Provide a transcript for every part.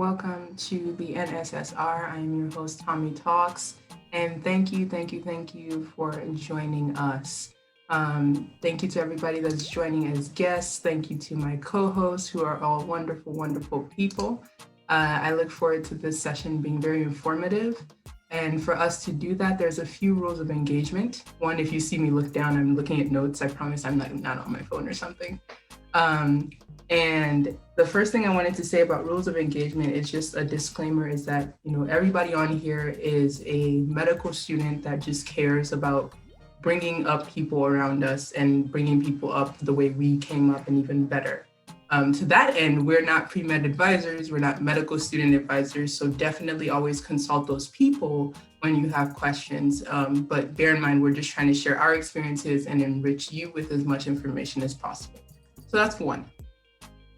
Welcome to the NSSR. I am your host, MÍtalks, and thank you for joining us. Thank you to everybody that's joining as guests. Thank you to my co-hosts, who are all wonderful people. I look forward to this session being very informative. And for us to do that, there's a few rules of engagement. One, if you see me look down, I'm looking at notes. I promise I'm not on my phone or something. And the first thing I wanted to say about rules of engagement is just a disclaimer is that, everybody on here is a medical student that just cares about bringing up people around us and bringing people up the way we came up and even better. To that end, we're not pre-med advisors, we're not medical student advisors, so definitely always consult those people when you have questions. But bear in mind, we're just trying to share our experiences and enrich you with as much information as possible. So that's one.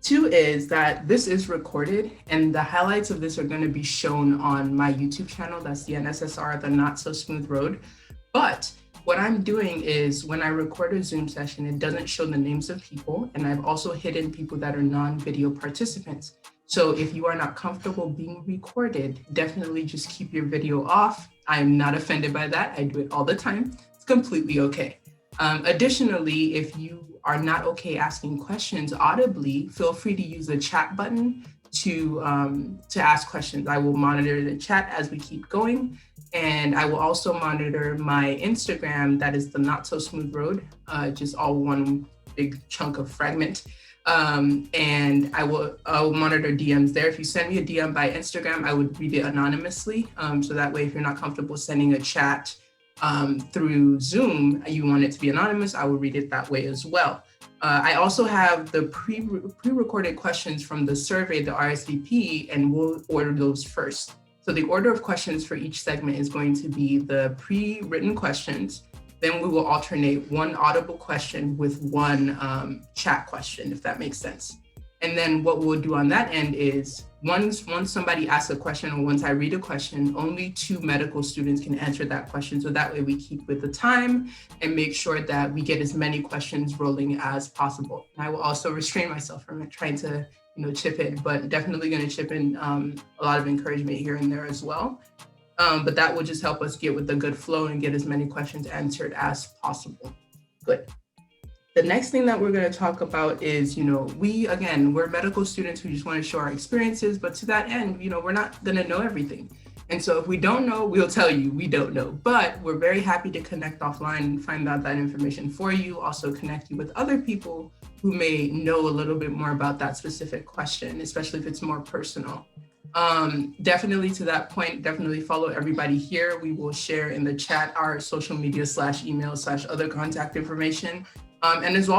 Two is that this is recorded and the highlights of this are going to be shown on my YouTube channel. That's the NSSR, the Not So Smooth Road. But what I'm doing is when I record a Zoom session, it doesn't show the names of people. And I've also hidden people that are non-video participants. So if you are not comfortable being recorded, definitely just keep your video off. I'm not offended by that. I do it all the time. It's completely okay. Additionally, if you are not okay asking questions audibly, feel free to use the chat button to ask questions. I will monitor the chat as we keep going. And I will also monitor my Instagram, that is the Not So Smooth Road, just all one big chunk of fragment. And I'll monitor DMs there. If you send me a DM by Instagram, I would read it anonymously. So that way, if you're not comfortable sending a chat through Zoom, you want it to be anonymous, I will read it that way as well. I also have the pre-recorded questions from the survey, the RSVP, and we'll order those first. So the order of questions for each segment is going to be the pre-written questions. Then we will alternate one audible question with one chat question, if that makes sense. And then what we'll do on that end is once somebody asks a question or once I read a question, only 2 medical students can answer that question. So that way we keep with the time and make sure that we get as many questions rolling as possible. And I will also restrain myself from trying to chip in, but definitely going to chip in a lot of encouragement here and there as well. But that will just help us get with a good flow and get as many questions answered as possible. Good. The next thing that we're going to talk about is, we're medical students who just want to show our experiences, but to that end, we're not going to know everything. And so if we don't know, we'll tell you we don't know, but we're very happy to connect offline and find out that information for you, also connect you with other people who may know a little bit more about that specific question, especially if it's more personal. Definitely to that point, definitely follow everybody here. We will share in the chat our social media /email /other contact information. And as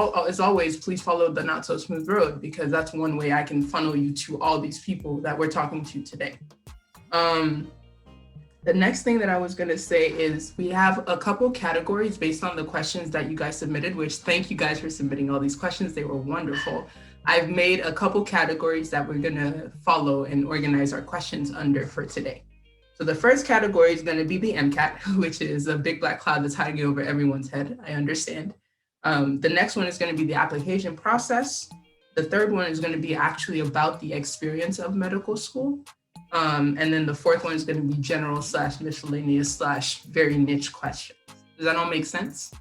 always, please follow the Not So Smooth Road because that's one way I can funnel you to all these people that we're talking to today. The next thing that I was going to say is we have a couple categories based on the questions that you guys submitted, which thank you guys for submitting all these questions. They were wonderful. I've made a couple categories that we're going to follow and organize our questions under for today. So the first category is going to be the MCAT, which is a big black cloud that's hanging over everyone's head. I understand. The next one is going to be the application process. The third one is going to be actually about the experience of medical school. And then the fourth one is going to be general /miscellaneous /very niche questions. Does that all make sense?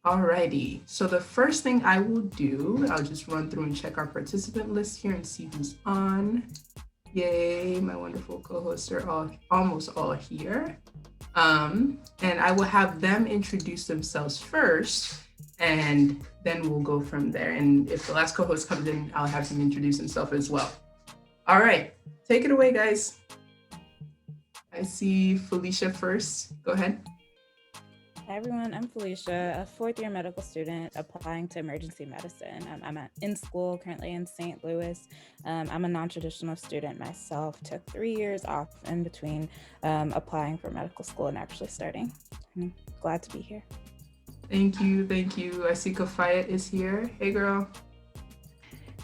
Alrighty, so the first thing I will do, I'll just run through and check our participant list here and see who's on. Yay, my wonderful co-hosts are almost all here. And I will have them introduce themselves first, and then we'll go from there. And if the last co-host comes in, I'll have him introduce himself as well. All right, take it away, guys. I see Felicia first. Go ahead. Hi, everyone. I'm Felicia, a fourth-year medical student applying to emergency medicine. I'm in school currently in St. Louis. I'm a non-traditional student myself. Took 3 years off in between applying for medical school and actually starting. I'm glad to be here. Thank you. I see Kafayat is here. Hey, girl.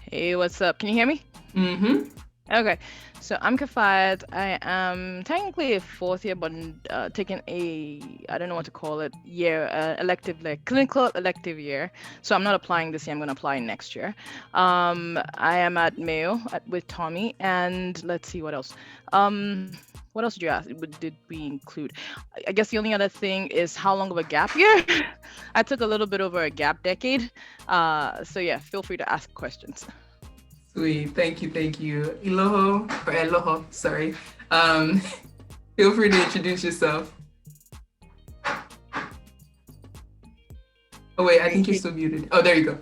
Hey, what's up? Can you hear me? Mm-hmm. Okay, so I'm Kafayat. I am technically a fourth year, but taking I don't know what to call it, year, elective, like clinical elective year. So I'm not applying this year, I'm going to apply next year. I am at Mayo with Tommy, and let's see what else. What else did you ask? Did we include? I guess the only other thing is how long of a gap year? I took a little bit over a gap decade. So yeah, feel free to ask questions. Sweet. Thank you. Thank you. Iloho or Eloho, sorry. Um, feel free to introduce yourself. Oh, wait, I Great. think you're still muted. Oh, there you go.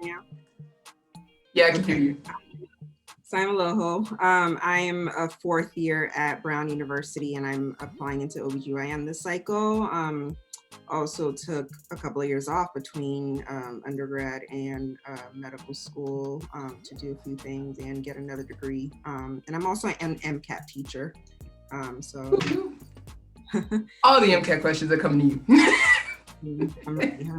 Yeah. Yeah, I can hear Okay. you. So I'm Aloho. I am a fourth year at Brown University and I'm applying into OBGYN this cycle. Also took a couple of years off between undergrad and medical school to do a few things and get another degree. And I'm also an MCAT teacher. So All the MCAT questions are coming to you. I'm ready.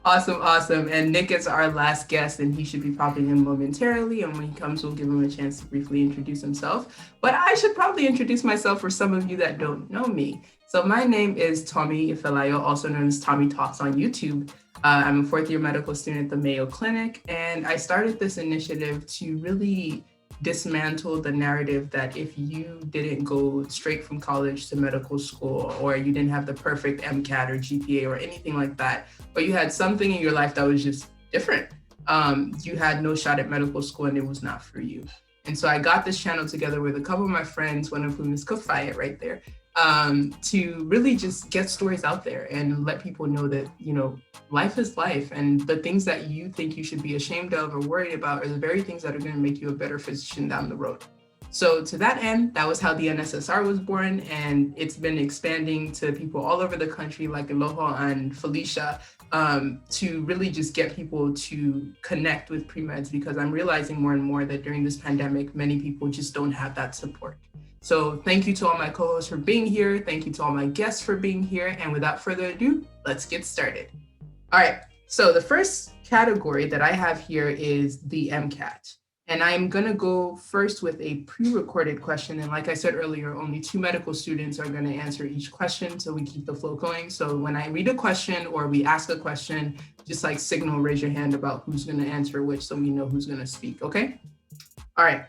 Awesome, awesome. And Nick is our last guest, and he should be popping in momentarily. And when he comes, we'll give him a chance to briefly introduce himself. But I should probably introduce myself for some of you that don't know me. So my name is Tommy Ifelayo, also known as Tommy Talks on YouTube. I'm a fourth year medical student at the Mayo Clinic, and I started this initiative to really dismantle the narrative that if you didn't go straight from college to medical school, or you didn't have the perfect MCAT or GPA or anything like that, but you had something in your life that was just different, you had no shot at medical school and it was not for you. And so I got this channel together with a couple of my friends, one of whom is Kafayat right there, to really just get stories out there and let people know that, life is life, and the things that you think you should be ashamed of or worried about are the very things that are going to make you a better physician down the road. So to that end, that was how the NSSR was born, and it's been expanding to people all over the country like Aloha and Felicia, to really just get people to connect with pre-meds, because I'm realizing more and more that during this pandemic, many people just don't have that support. So thank you to all my co-hosts for being here. Thank you to all my guests for being here. And without further ado, let's get started. All right, so the first category that I have here is the MCAT. And I'm going to go first with a pre-recorded question. And like I said earlier, only 2 medical students are going to answer each question, so we keep the flow going. So when I read a question or we ask a question, just like signal, raise your hand about who's going to answer which, so we know who's going to speak, okay? All right.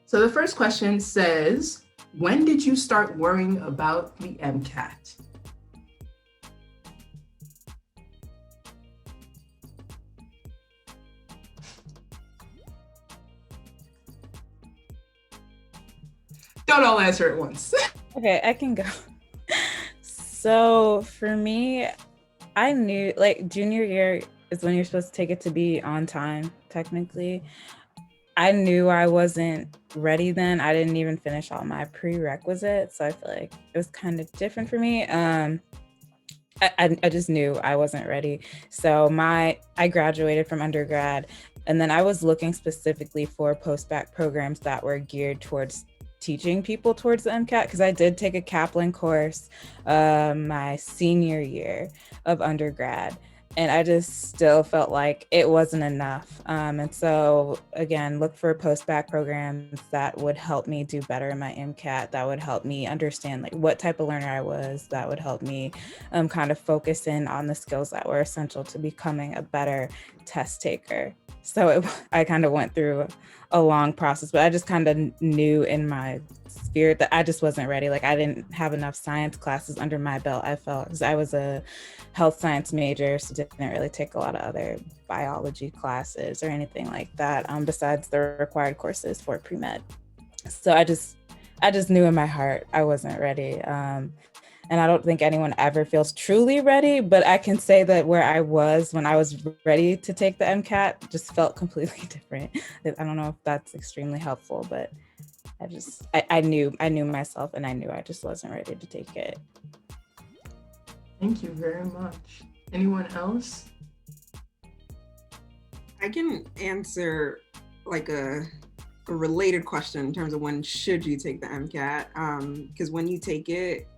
So the first question says, when did you start worrying about the MCAT? Don't all answer at once. Okay, I can go. So for me, I knew like junior year is when you're supposed to take it to be on time, technically. I knew I wasn't ready then. I didn't even finish all my prerequisites. So I feel like it was kind of different for me. I just knew I wasn't ready. So I graduated from undergrad, and then I was looking specifically for post-bac programs that were geared towards teaching people towards the MCAT, because I did take a Kaplan course my senior year of undergrad. And I just still felt like it wasn't enough. And so again, look for post-bac programs that would help me do better in my MCAT, that would help me understand like what type of learner I was, that would help me kind of focus in on the skills that were essential to becoming a better test taker. So I kind of went through a long process, but I just kind of knew in my spirit that I just wasn't ready. Like I didn't have enough science classes under my belt, I felt, because I was a health science major, so didn't really take a lot of other biology classes or anything like that, besides the required courses for pre-med. So I just knew in my heart I wasn't ready. And I don't think anyone ever feels truly ready, but I can say that where I was when I was ready to take the MCAT just felt completely different. I don't know if that's extremely helpful, but I knew myself, and I knew I just wasn't ready to take it. Thank you very much. Anyone else? I can answer like a related question in terms of when should you take the MCAT, because when you take it,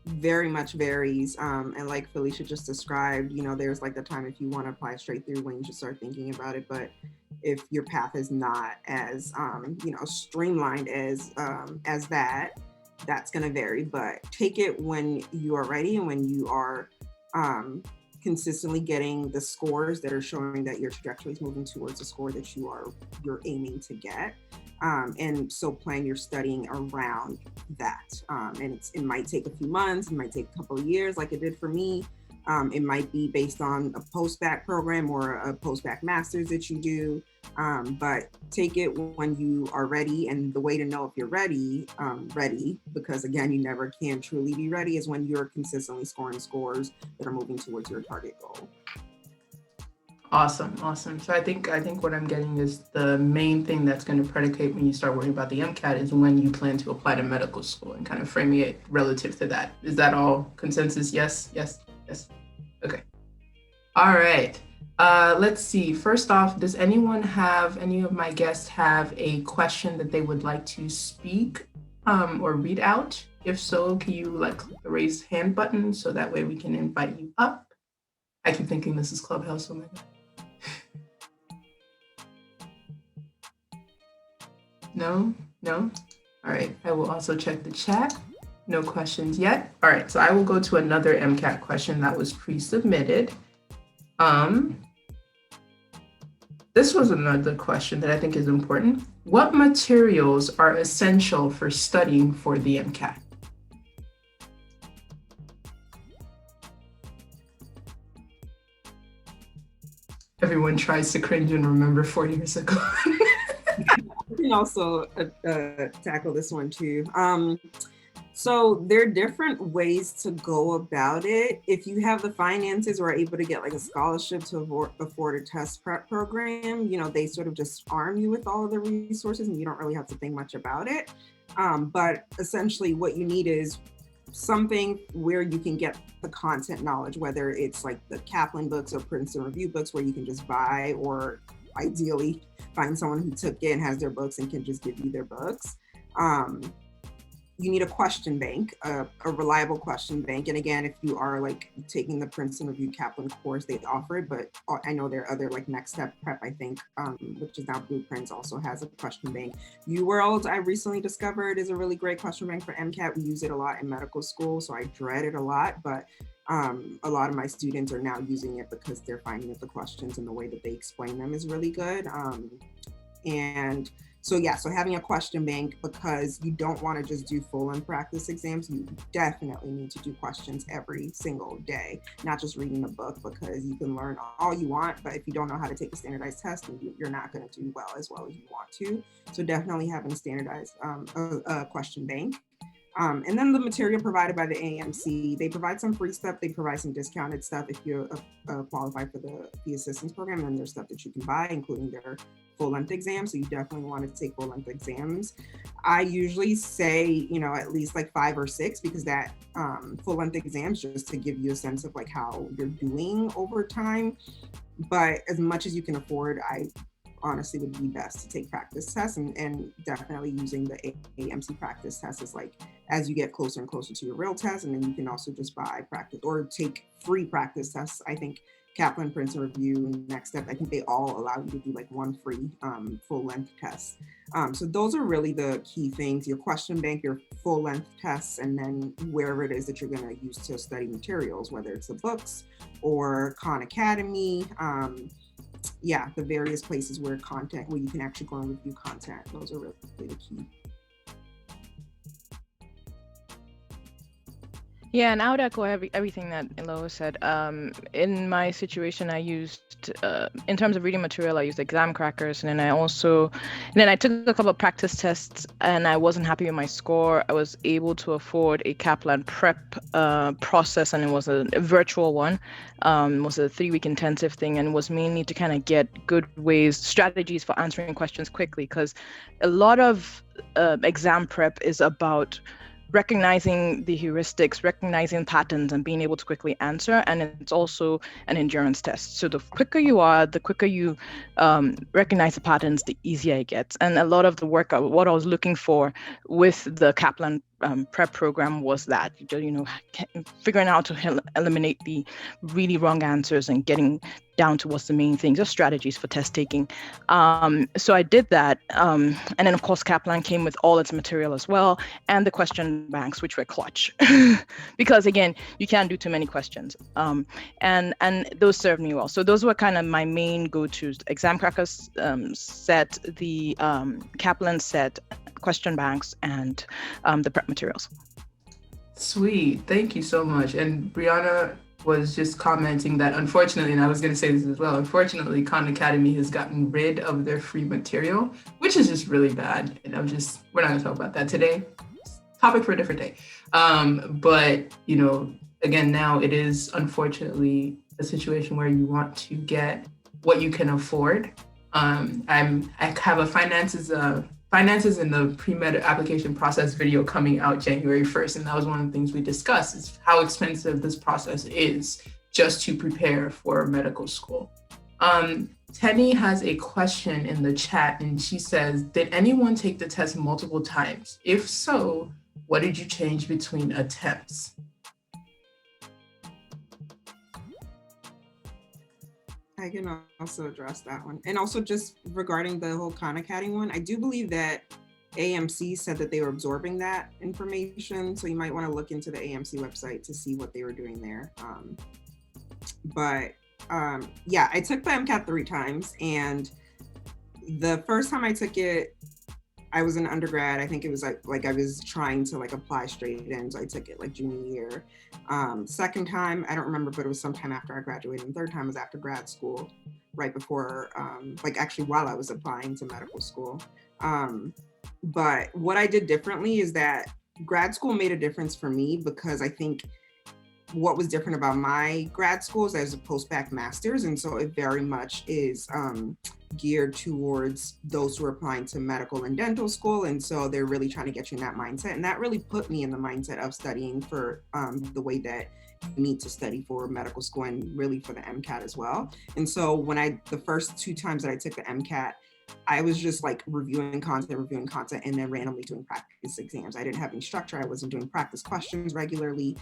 very much varies. And like Felicia just described, there's like the time if you want to apply straight through when you should start thinking about it. But if your path is not as, streamlined as that, that's going to vary. But take it when you are ready and when you are consistently getting the scores that are showing that your trajectory is moving towards the score that you're aiming to get. And so plan your studying around that. And it might take a few months, it might take a couple of years like it did for me. It might be based on a post-bac program or a post-bac master's that you do. But take it when you are ready. And the way to know if you're ready, because again, you never can truly be ready, is when you're consistently scoring scores that are moving towards your target goal. Awesome. So I think what I'm getting is the main thing that's going to predicate when you start worrying about the MCAT is when you plan to apply to medical school, and kind of framing it relative to that. Is that all consensus? Yes. Okay. All right. Let's see. First off, does any of my guests have a question that they would like to speak or read out? If so, can you click the raise hand button so that way we can invite you up? I keep thinking this is Clubhouse. Oh my God. No? All right. I will also check the chat. No questions yet. All right. So I will go to another MCAT question that was pre-submitted. This was another question that I think is important. What materials are essential for studying for the MCAT? Everyone tries to cringe and remember 4 years ago. I can also tackle this one too. So there are different ways to go about it. If you have the finances or are able to get like a scholarship to afford a test prep program, they sort of just arm you with all of the resources and you don't really have to think much about it. But essentially what you need is something where you can get the content knowledge, whether it's like the Kaplan books or Princeton Review books where you can just buy, or ideally find someone who took it and has their books and can just give you their books. You need a question bank, a reliable question bank. And again, if you are like taking the Princeton Review Kaplan course, they offer it, but I know there are other like Next Step Prep, I think, which is now Blueprints, also has a question bank. UWorld, I recently discovered, is a really great question bank for MCAT. We use it a lot in medical school, so I dread it a lot, but a lot of my students are now using it because they're finding that the questions and the way that they explain them is really good. And so having a question bank, because you don't want to just do full-length practice exams, you definitely need to do questions every single day, not just reading the book, because you can learn all you want, but if you don't know how to take a standardized test, then you're not going to do well as you want to. So definitely having a standardized question bank. And then the material provided by the AMC, they provide some free stuff, they provide some discounted stuff if you're qualified for the assistance program, and there's stuff that you can buy, including their full-length exams. So you definitely want to take full-length exams. I usually say, at least like 5 or 6, because that full-length exams just to give you a sense of like how you're doing over time. But as much as you can afford, I honestly would be best to take practice tests, and definitely using the AMC practice test is like as you get closer and closer to your real test, and then you can also just buy practice or take free practice tests. I think Kaplan, Princeton Review, Next Step, I think they all allow you to do like one free full length test. So those are really the key things: your question bank, your full length tests, and then wherever it is that you're going to use to study materials, whether it's the books or Khan Academy, the various places where you can actually go and review content. Those are really the key. Yeah, and I would echo everything that Eloa said. In my situation, I used, in terms of reading material, I used exam crackers, and then I took a couple of practice tests, and I wasn't happy with my score. I was able to afford a Kaplan prep process, and it was a virtual one. It was a 3-week intensive thing, and was mainly to kind of get good strategies for answering questions quickly, because a lot of exam prep is about recognizing the heuristics, recognizing patterns, and being able to quickly answer. And it's also an endurance test. So the quicker you are, the quicker you recognize the patterns, the easier it gets. And a lot of the work, what I was looking for with the Kaplan prep program was that, figuring out how to eliminate the really wrong answers and getting down to what's the main thing, just strategies for test taking. So I did that. And then of course, Kaplan came with all its material as well, and the question banks, which were clutch, because again, you can't do too many questions. And those served me well. So those were kind of my main go-tos: Exam Crackers set, the Kaplan set, question banks, and the prep materials. Sweet. Thank you so much. And Brianna was just commenting that unfortunately, and I was going to say this as well, unfortunately, Khan Academy has gotten rid of their free material, which is just really bad. And we're not going to talk about that today. Topic for a different day. But, again, now it is unfortunately a situation where you want to get what you can afford. I have a finances in the pre-med application process video coming out January 1st. And that was one of the things we discussed, is how expensive this process is just to prepare for medical school. Tenny has a question in the chat, and she says, did anyone take the test multiple times? If so, what did you change between attempts? I can also address that one. And also just regarding the whole Khan Academy one, I do believe that AMC said that they were absorbing that information. So you might want to look into the AMC website to see what they were doing there. Yeah, I took the MCAT 3 times, and the first time I took it, I was an undergrad. I think it was like I was trying to apply straight in, so I took it junior year. Second time, I don't remember, but it was sometime after I graduated. And third time was after grad school, right before, actually while I was applying to medical school. But what I did differently is that grad school made a difference for me, because I think what was different about my grad school is I was a post-bac master's, and so it very much is geared towards those who are applying to medical and dental school, and so they're really trying to get you in that mindset, and that really put me in the mindset of studying for the way that you need to study for medical school, and really for the MCAT as well. And so when the first 2 times that I took the MCAT, I was just reviewing content, and then randomly doing practice exams. I didn't have any structure. I wasn't doing practice questions regularly.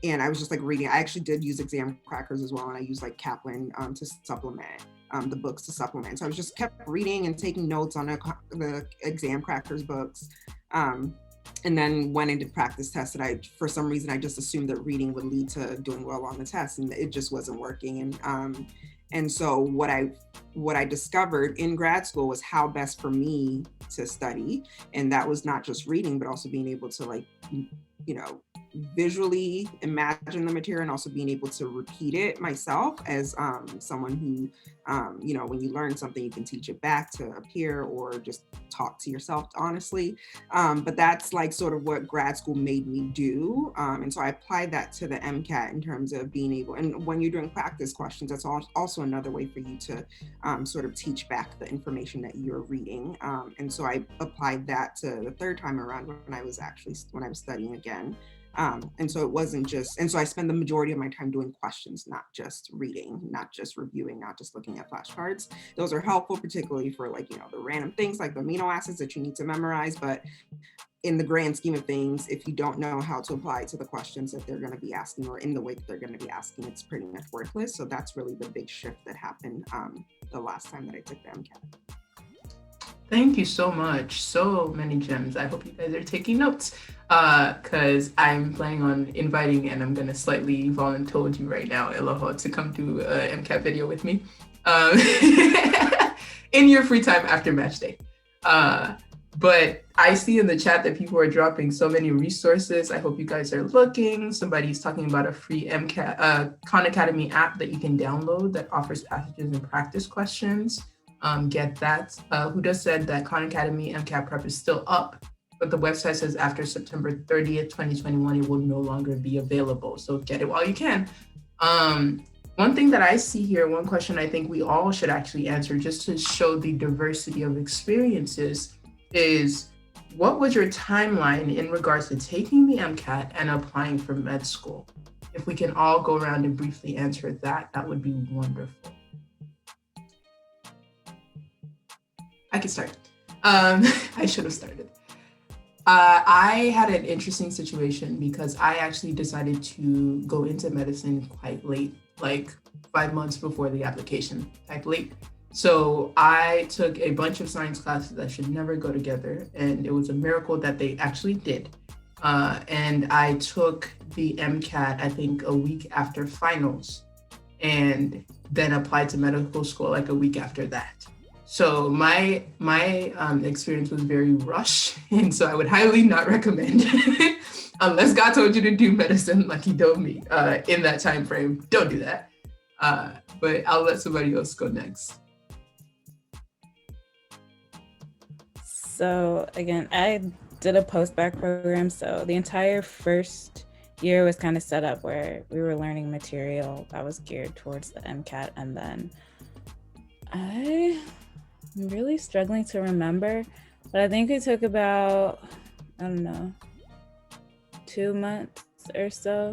And I was just reading. I actually did use Exam Crackers as well, and I used Kaplan to supplement the books to supplement. So I was just kept reading and taking notes on the Exam Crackers books, and then went into practice tests that for some reason, I just assumed that reading would lead to doing well on the test, and it just wasn't working. And so what I discovered in grad school was how best for me to study, and that was not just reading, but also being able to visually imagine the material, and also being able to repeat it myself as someone who, when you learn something, you can teach it back to a peer or just talk to yourself, honestly. But that's sort of what grad school made me do. And so I applied that to the MCAT in terms of being able, and when you're doing practice questions, that's also another way for you to sort of teach back the information that you're reading. And so I applied that to the third time around when I was studying again. And so it wasn't just, and so I spend the majority of my time doing questions, not just reading, not just reviewing, not just looking at flashcards. Those are helpful, particularly for the random things like the amino acids that you need to memorize. But in the grand scheme of things, if you don't know how to apply it to the questions that they're going to be asking, or in the way that they're going to be asking, it's pretty much worthless. So that's really the big shift that happened the last time that I took the MCAT. Thank you so much. So many gems. I hope you guys are taking notes, because I'm planning on inviting, and I'm going to slightly volunteer you right now, Eloho, to come do an MCAT video with me in your free time after match day. But I see in the chat that people are dropping so many resources. I hope you guys are looking. Somebody's talking about a free MCAT Khan Academy app that you can download that offers passages and practice questions. Get that. Huda said that Khan Academy MCAT prep is still up, but the website says after September 30th, 2021, it will no longer be available. So get it while you can. One thing that I see here, one question I think we all should actually answer just to show the diversity of experiences is, what was your timeline in regards to taking the MCAT and applying for med school? If we can all go around and briefly answer that, that would be wonderful. I can start. I should have started. I had an interesting situation because I actually decided to go into medicine quite late, like 5 months before the application, type late. So I took a bunch of science classes that should never go together, and it was a miracle that they actually did. And I took the MCAT, I think, a week after finals, and then applied to medical school like a week after that. So my experience was very rushed, and so I would highly not recommend, unless God told you to do medicine like He told me in that time frame. Don't do that. But I'll let somebody else go next. So again, I did a post-bac program, so the entire first year was kind of set up where we were learning material that was geared towards the MCAT, and then I'm really struggling to remember, but I think it took about, I don't know, 2 months or so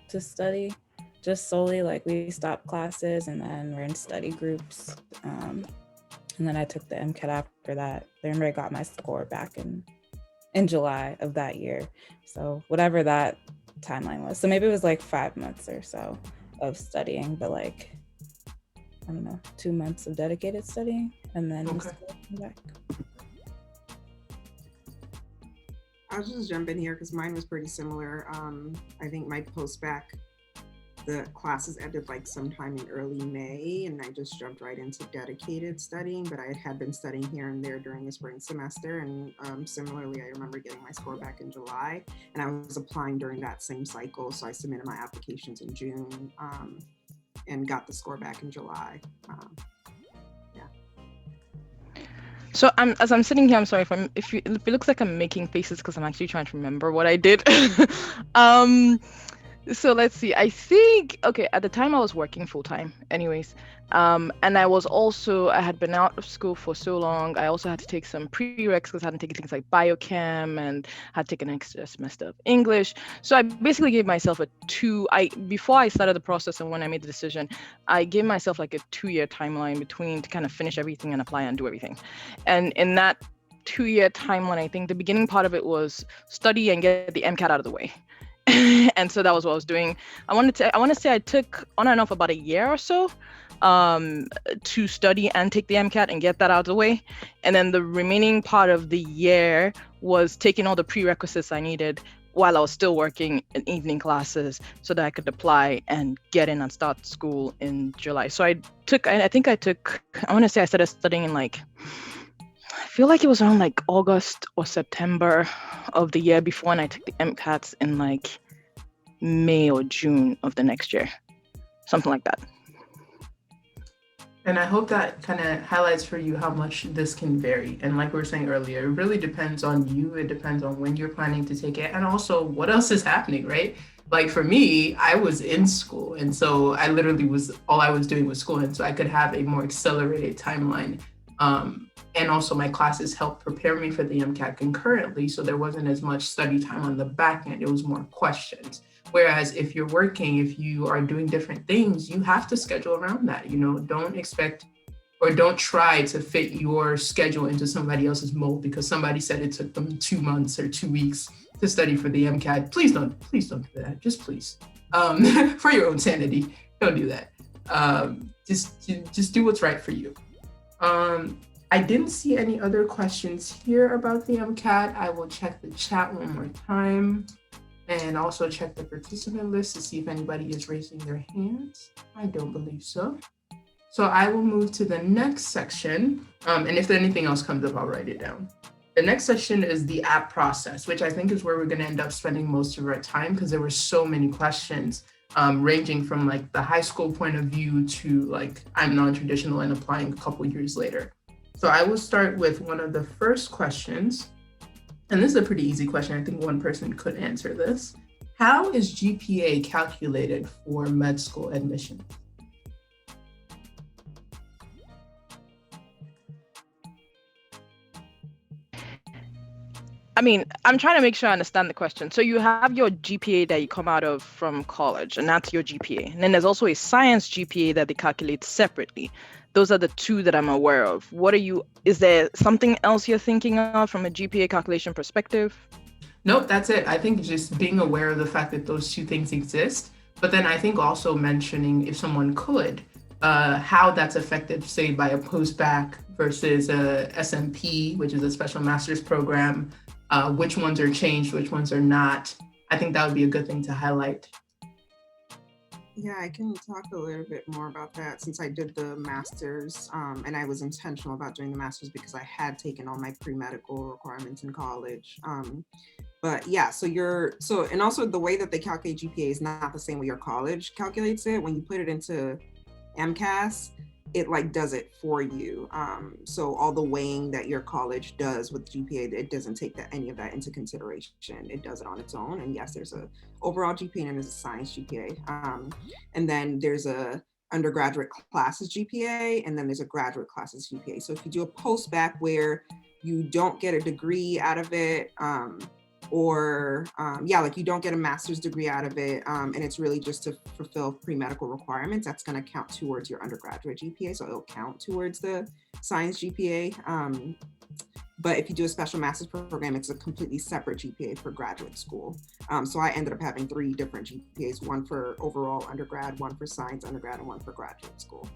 to study, just solely like we stopped classes and then we're in study groups. And then I took the MCAT after that. Then I got my score back in July of that year. So whatever that timeline was. So maybe it was like 5 months or so of studying, but like, I don't know, 2 months of dedicated studying, and then Okay. back. I'll just jump in here because mine was pretty similar. I think my post-bac, the classes ended like sometime in early May, and I just jumped right into dedicated studying, but I had been studying here and there during the spring semester. And similarly, I remember getting my score back in July, and I was applying during that same cycle. So I submitted my applications in June and got the score back in July. So as I'm sitting here, I'm sorry if it looks like I'm making faces because I'm actually trying to remember what I did. So let's see. I think, okay, at the time I was working full time anyways. And I had been out of school for so long. I also had to take some prereqs because I hadn't taken things like biochem and had taken an extra semester of English. So I basically gave myself before I started the process and when I made the decision, I gave myself like a 2-year timeline between to kind of finish everything and apply and do everything. And in that 2-year timeline, I think the beginning part of it was study and get the MCAT out of the way. And so that was what I was doing. I want to say I took on and off about a year or so to study and take the MCAT and get that out of the way. And then the remaining part of the year was taking all the prerequisites I needed while I was still working in evening classes so that I could apply and get in and start school in July. So I want to say I started studying in like, I feel like it was around like August or September of the year before, and I took the MCATs in like May or June of the next year, something like that. And I hope that kind of highlights for you how much this can vary. And like we were saying earlier, it really depends on you. It depends on when you're planning to take it and also what else is happening, right? Like for me, I was in school. And so I literally all I was doing was school. And so I could have a more accelerated timeline. And also my classes helped prepare me for the MCAT concurrently. So there wasn't as much study time on the back end. It was more questions. Whereas if you're working, if you are doing different things, you have to schedule around that. Don't expect or don't try to fit your schedule into somebody else's mold because somebody said it took them 2 months or 2 weeks to study for the MCAT. Please don't do that. Just please. For your own sanity, don't do that. Just do what's right for you. I didn't see any other questions here about the MCAT. I will check the chat one more time and also check the participant list to see if anybody is raising their hands. I don't believe so. So I will move to the next section. And if anything else comes up, I'll write it down. The next section is the app process, which I think is where we're going to end up spending most of our time because there were so many questions ranging from like the high school point of view to like I'm non-traditional and applying a couple years later. So I will start with one of the first questions. And this is a pretty easy question. I think one person could answer this. How is GPA calculated for med school admission? I mean, I'm trying to make sure I understand the question. So you have your GPA that you come out of from college, and that's your GPA. And then there's also a science GPA that they calculate separately. those are the two that I'm aware of. Is there something else you're thinking of from a GPA calculation perspective? Nope, that's it. I think just being aware of the fact that those two things exist, but then I think also mentioning, if someone could, how that's affected, say, by a post-bac versus a SMP, which is a special master's program, which ones are changed, which ones are not. I think that would be a good thing to highlight. Yeah, I can talk a little bit more about that since I did the master's, and I was intentional about doing the master's because I had taken all my pre-medical requirements in college. But yeah, and also the way that they calculate GPA is not the same way your college calculates it. When you put it into MCAS, it like does it for you. So all the weighing that your college does with GPA, it doesn't take any of that into consideration. It does it on its own. And yes, there's a overall GPA and there's a science GPA. And then there's a undergraduate classes GPA, and then there's a graduate classes GPA. So if you do a post-bac where you don't get a degree out of it, like you don't get a master's degree out of it, and it's really just to fulfill pre-medical requirements, that's going to count towards your undergraduate GPA, so it'll count towards the science GPA. But if you do a special master's program, it's a completely separate GPA for graduate school. So I ended up having 3 different GPAs, one for overall undergrad, one for science undergrad, and one for graduate school.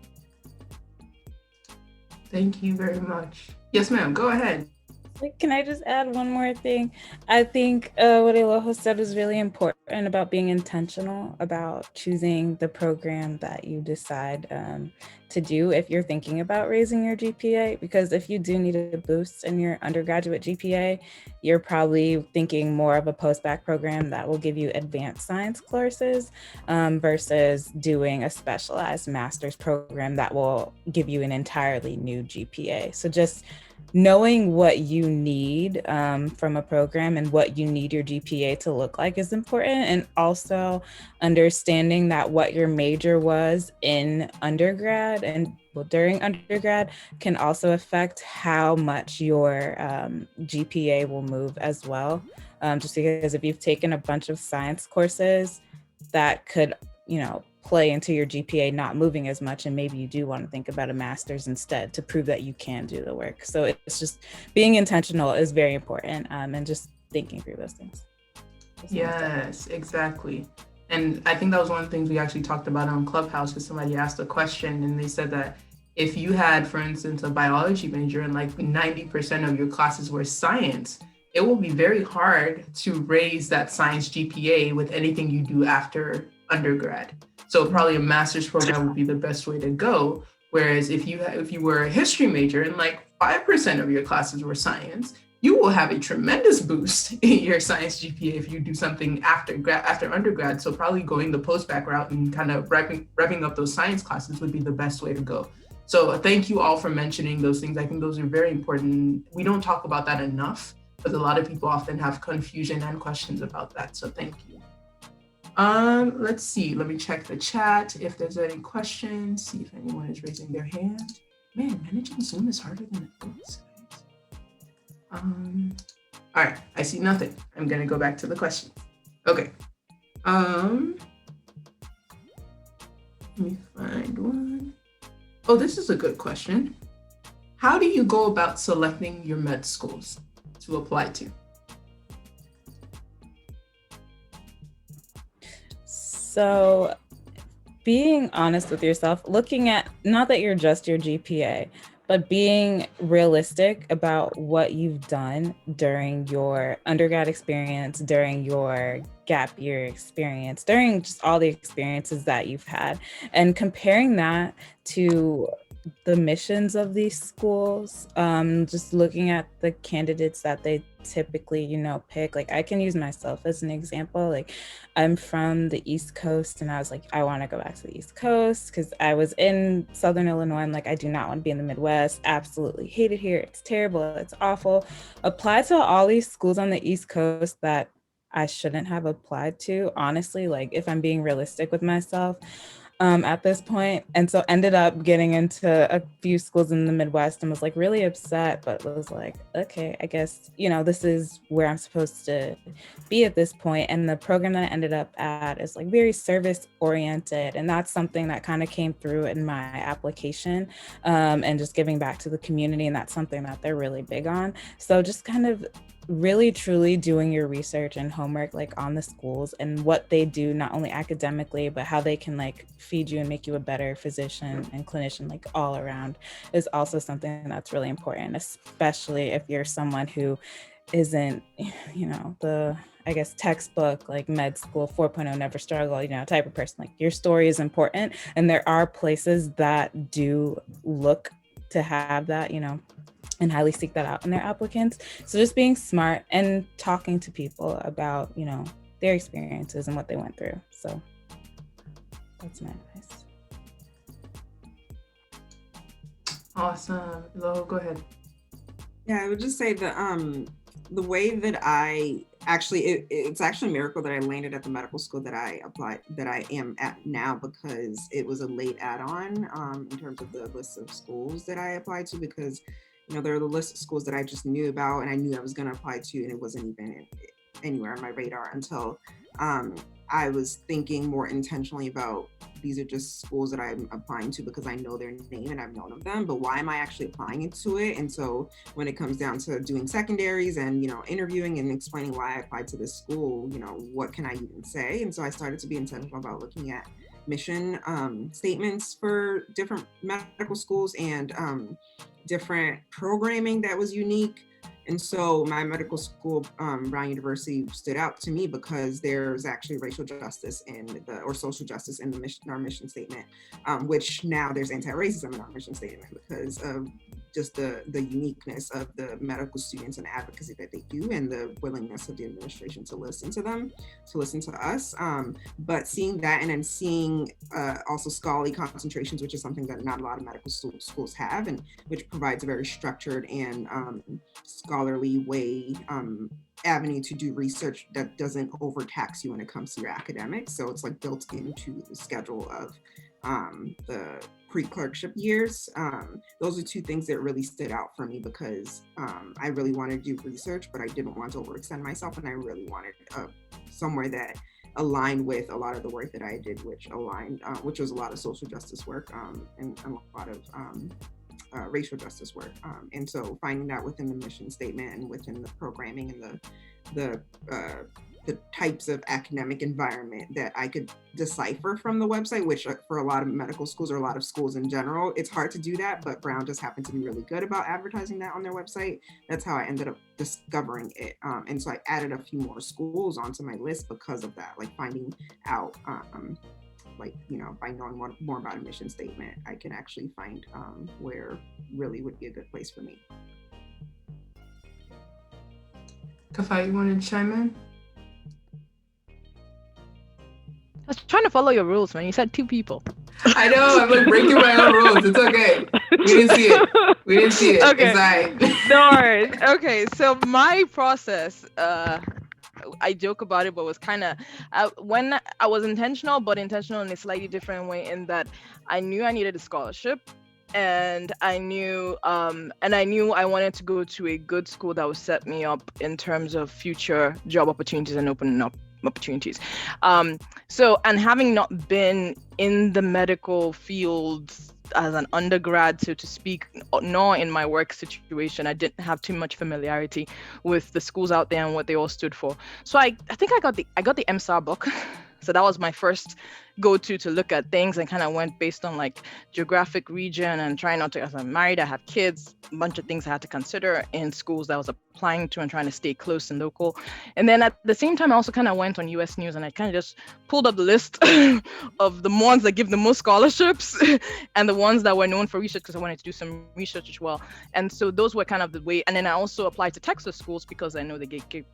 Thank you very much. Yes, ma'am, go ahead. Can I just add one more thing? I think what Eloho said was really important about being intentional about choosing the program that you decide to do if you're thinking about raising your GPA, because if you do need a boost in your undergraduate GPA, you're probably thinking more of a post-bac program that will give you advanced science courses versus doing a specialized master's program that will give you an entirely new GPA. So just knowing what you need from a program and what you need your GPA to look like is important. And also understanding that what your major was in undergrad and during undergrad can also affect how much your GPA will move as well. Just because if you've taken a bunch of science courses, that could, play into your GPA not moving as much, and maybe you do want to think about a master's instead to prove that you can do the work. So it's just being intentional is very important, and just thinking through those things. Yes, exactly. And I think that was one of the things we actually talked about on Clubhouse, because somebody asked a question and they said that if you had, for instance, a biology major and like 90% of your classes were science, it will be very hard to raise that science GPA with anything you do after undergrad. So probably a master's program would be the best way to go. Whereas if you were a history major and like 5% of your classes were science, you will have a tremendous boost in your science GPA if you do something after undergrad. So probably going the post-bac route and kind of wrapping up those science classes would be the best way to go. So thank you all for mentioning those things. I think those are very important. We don't talk about that enough, because a lot of people often have confusion and questions about that. So thank you. Let's see. Let me check the chat if there's any questions. See if anyone is raising their hand. Man, managing Zoom is harder than it looks. All right, I see nothing. I'm gonna go back to the question. Okay. Let me find one. Oh, this is a good question. How do you go about selecting your med schools to apply to? So being honest with yourself, looking at not that you're just your GPA, but being realistic about what you've done during your undergrad experience, during your gap year experience, during just all the experiences that you've had, and comparing that to the missions of these schools, just looking at the candidates that they typically, pick. Like I can use myself as an example. Like I'm from the East Coast and I was like, I want to go back to the East Coast because I was in Southern Illinois. I'm like, I do not want to be in the Midwest. Absolutely hate it here. It's terrible. It's awful. Applied to all these schools on the East Coast that I shouldn't have applied to, honestly, like if I'm being realistic with myself. at this point. And so ended up getting into a few schools in the Midwest and was like really upset, but was like, okay, I guess, this is where I'm supposed to be at this point. And the program that I ended up at is like very service oriented. And that's something that kind of came through in my application, and just giving back to the community. And that's something that they're really big on. So just kind of really truly doing your research and homework like on the schools and what they do, not only academically, but how they can like feed you and make you a better physician and clinician, like all around, is also something that's really important, especially if you're someone who isn't, the, I guess, textbook, like med school 4.0 never struggle, type of person. Like your story is important. And there are places that do look to have that, and highly seek that out in their applicants. So just being smart and talking to people about, their experiences and what they went through. So that's my advice. Awesome. Lo, go ahead. Yeah, I would just say that the way that I actually, it's actually a miracle that I landed at the medical school that I am at now, because it was a late add-on in terms of the list of schools that I applied to, because there are the list of schools that I just knew about and I knew I was going to apply to, and it wasn't even anywhere on my radar until I was thinking more intentionally about, these are just schools that I'm applying to because I know their name and I've known of them, but why am I actually applying into it? And so when it comes down to doing secondaries and, interviewing and explaining why I applied to this school, what can I even say? And so I started to be intentional about looking at mission statements for different medical schools and different programming that was unique. And so my medical school, Brown University, stood out to me because there's actually racial justice or social justice in our mission statement, which now there's anti-racism in our mission statement because of just the uniqueness of the medical students and advocacy that they do, and the willingness of the administration to listen to them, to listen to us. But seeing that, and then seeing also scholarly concentrations, which is something that not a lot of medical schools have, and which provides a very structured and scholarly way avenue to do research that doesn't overtax you when it comes to your academics. So it's like built into the schedule of the pre-clerkship years. Those are two things that really stood out for me because I really wanted to do research, but I didn't want to overextend myself, and I really wanted somewhere that aligned with a lot of the work that I did, which was a lot of social justice work and a lot of racial justice work. And so finding that within the mission statement and within the programming and the types of academic environment that I could decipher from the website, which for a lot of medical schools or a lot of schools in general, it's hard to do that, but Brown just happened to be really good about advertising that on their website. That's how I ended up discovering it. And so I added a few more schools onto my list because of that, like finding out, by knowing more about a mission statement, I can actually find where really would be a good place for me. Kafai, you want to chime in? I was trying to follow your rules, man. You said 2 people. I know, I'm like breaking my own rules. It's okay. We didn't see it. Okay. It's all right. No worries. Okay, so my process, I joke about it, but was kind of when I was intentional in a slightly different way, in that I knew I needed a scholarship, and I knew I wanted to go to a good school that would set me up in terms of future job opportunities and opening up opportunities. And having not been in the medical field as an undergrad, so to speak, nor in my work situation, I didn't have too much familiarity with the schools out there and what they all stood for. So I think I got the MSSR book. So that was my first go-to to look at things, and kind of went based on like geographic region and trying not to, as I'm married, I have kids, a bunch of things I had to consider in schools that I was applying to and trying to stay close and local. And then at the same time, I also kind of went on US News, and I kind of just pulled up the list of the ones that give the most scholarships and the ones that were known for research, because I wanted to do some research as well. And so those were kind of the way. And then I also applied to Texas schools because I know they give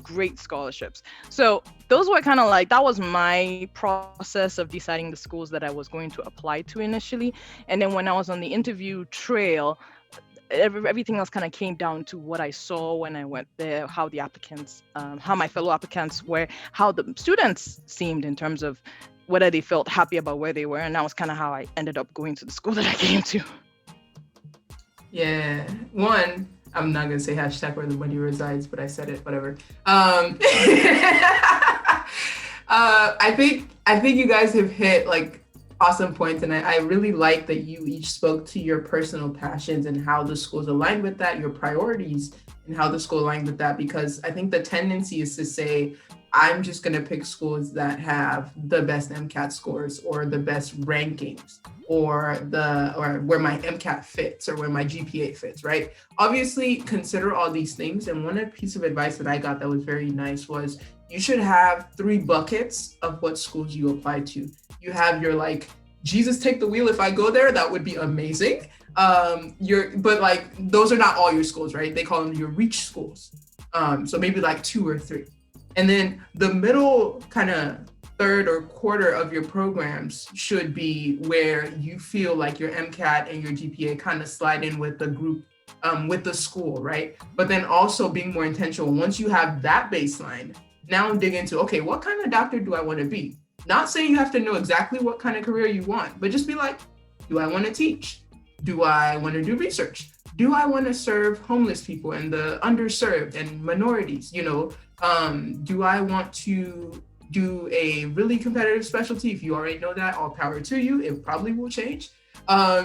great scholarships. So those were kind of like, that was my process of deciding the schools that I was going to apply to initially. And then when I was on the interview trail, everything else kind of came down to what I saw when I went there, how the applicants, how my fellow applicants were, how the students seemed in terms of whether they felt happy about where they were. And that was kind of how I ended up going to the school that I came to. Yeah. One, I'm not gonna say hashtag where the money resides, but I said it, whatever. I think you guys have hit like awesome points, and I really like that you each spoke to your personal passions and how the schools aligned with that, your priorities, and how the school aligned with that, because I think the tendency is to say, I'm just going to pick schools that have the best MCAT scores or the best rankings or where my MCAT fits or where my GPA fits, right? Obviously, consider all these things. And one piece of advice that I got that was very nice was you should have 3 buckets of what schools you apply to. You have your like, Jesus take the wheel if I go there, that would be amazing. But like, those are not all your schools, right? They call them your reach schools. So maybe like 2 or 3. And then the middle kind of third or quarter of your programs should be where you feel like your MCAT and your GPA kind of slide in with the group, with the school, right? But then also being more intentional. Once you have that baseline, now dig into, okay, what kind of doctor do I want to be? Not saying you have to know exactly what kind of career you want, but just be like, do I want to teach? Do I want to do research? Do I want to serve homeless people and the underserved and minorities? Do I want to do a really competitive specialty? If you already know that, all power to you. It probably will change. All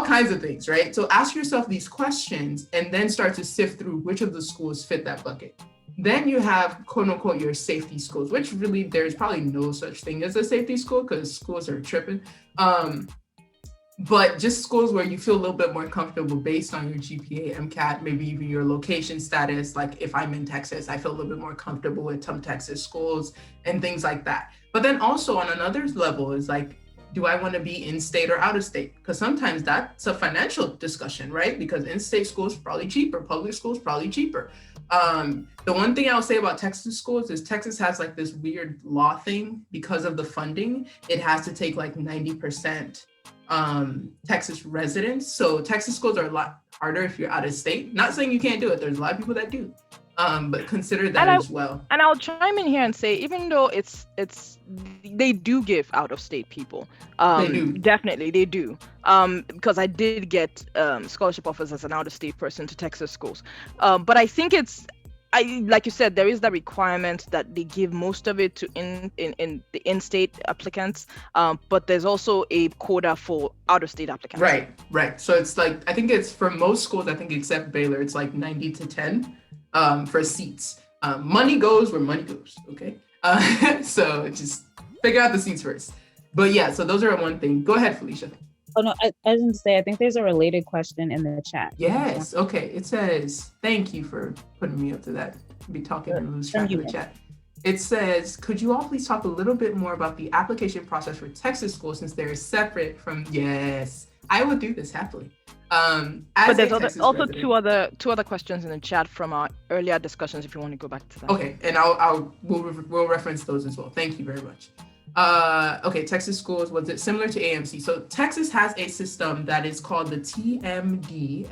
kinds of things, right? So ask yourself these questions and then start to sift through which of the schools fit that bucket. Then you have quote unquote your safety schools, which really there's probably no such thing as a safety school because schools are tripping. But just schools where you feel a little bit more comfortable based on your GPA, MCAT, maybe even your location status. Like if I'm in Texas, I feel a little bit more comfortable with some Texas schools and things like that. But then also on another level is like, do I want to be in state or out of state? Because sometimes that's a financial discussion, right? Because in-state schools probably cheaper, public schools probably cheaper. The one thing I'll say about Texas schools is Texas has like this weird law thing because of the funding. It has to take like 90% Texas residents. So Texas schools are a lot harder if you're out of state. Not saying you can't do it. There's a lot of people that do. But consider that as well. And I'll chime in here and say, even though they do give out of state people. They do. Definitely, they do. Because I did get scholarship offers as an out of state person to Texas schools. But I think like you said, there is the requirement that they give most of it to in the in-state applicants, but there's also a quota for out-of-state applicants. Right. So it's like, I think it's for most schools, I think except Baylor, it's like 90 to 10 for seats. Money goes where money goes, okay? So just figure out the seats first. But yeah, so those are one thing. Go ahead, Felicia. Oh no, I didn't say, I think there's a related question in the chat. Yes, okay. It says, thank you for putting me up to that. I'll be talking and lose track of the chat. It says, could you all please talk a little bit more about the application process for Texas schools since they're separate from, yes, I would do this happily. But there's also two other questions in the chat from our earlier discussions if you want to go back to that. Okay, and we'll reference those as well. Thank you very much. Okay, Texas schools, was it similar to AMC? So Texas has a system that is called the TMDSAS.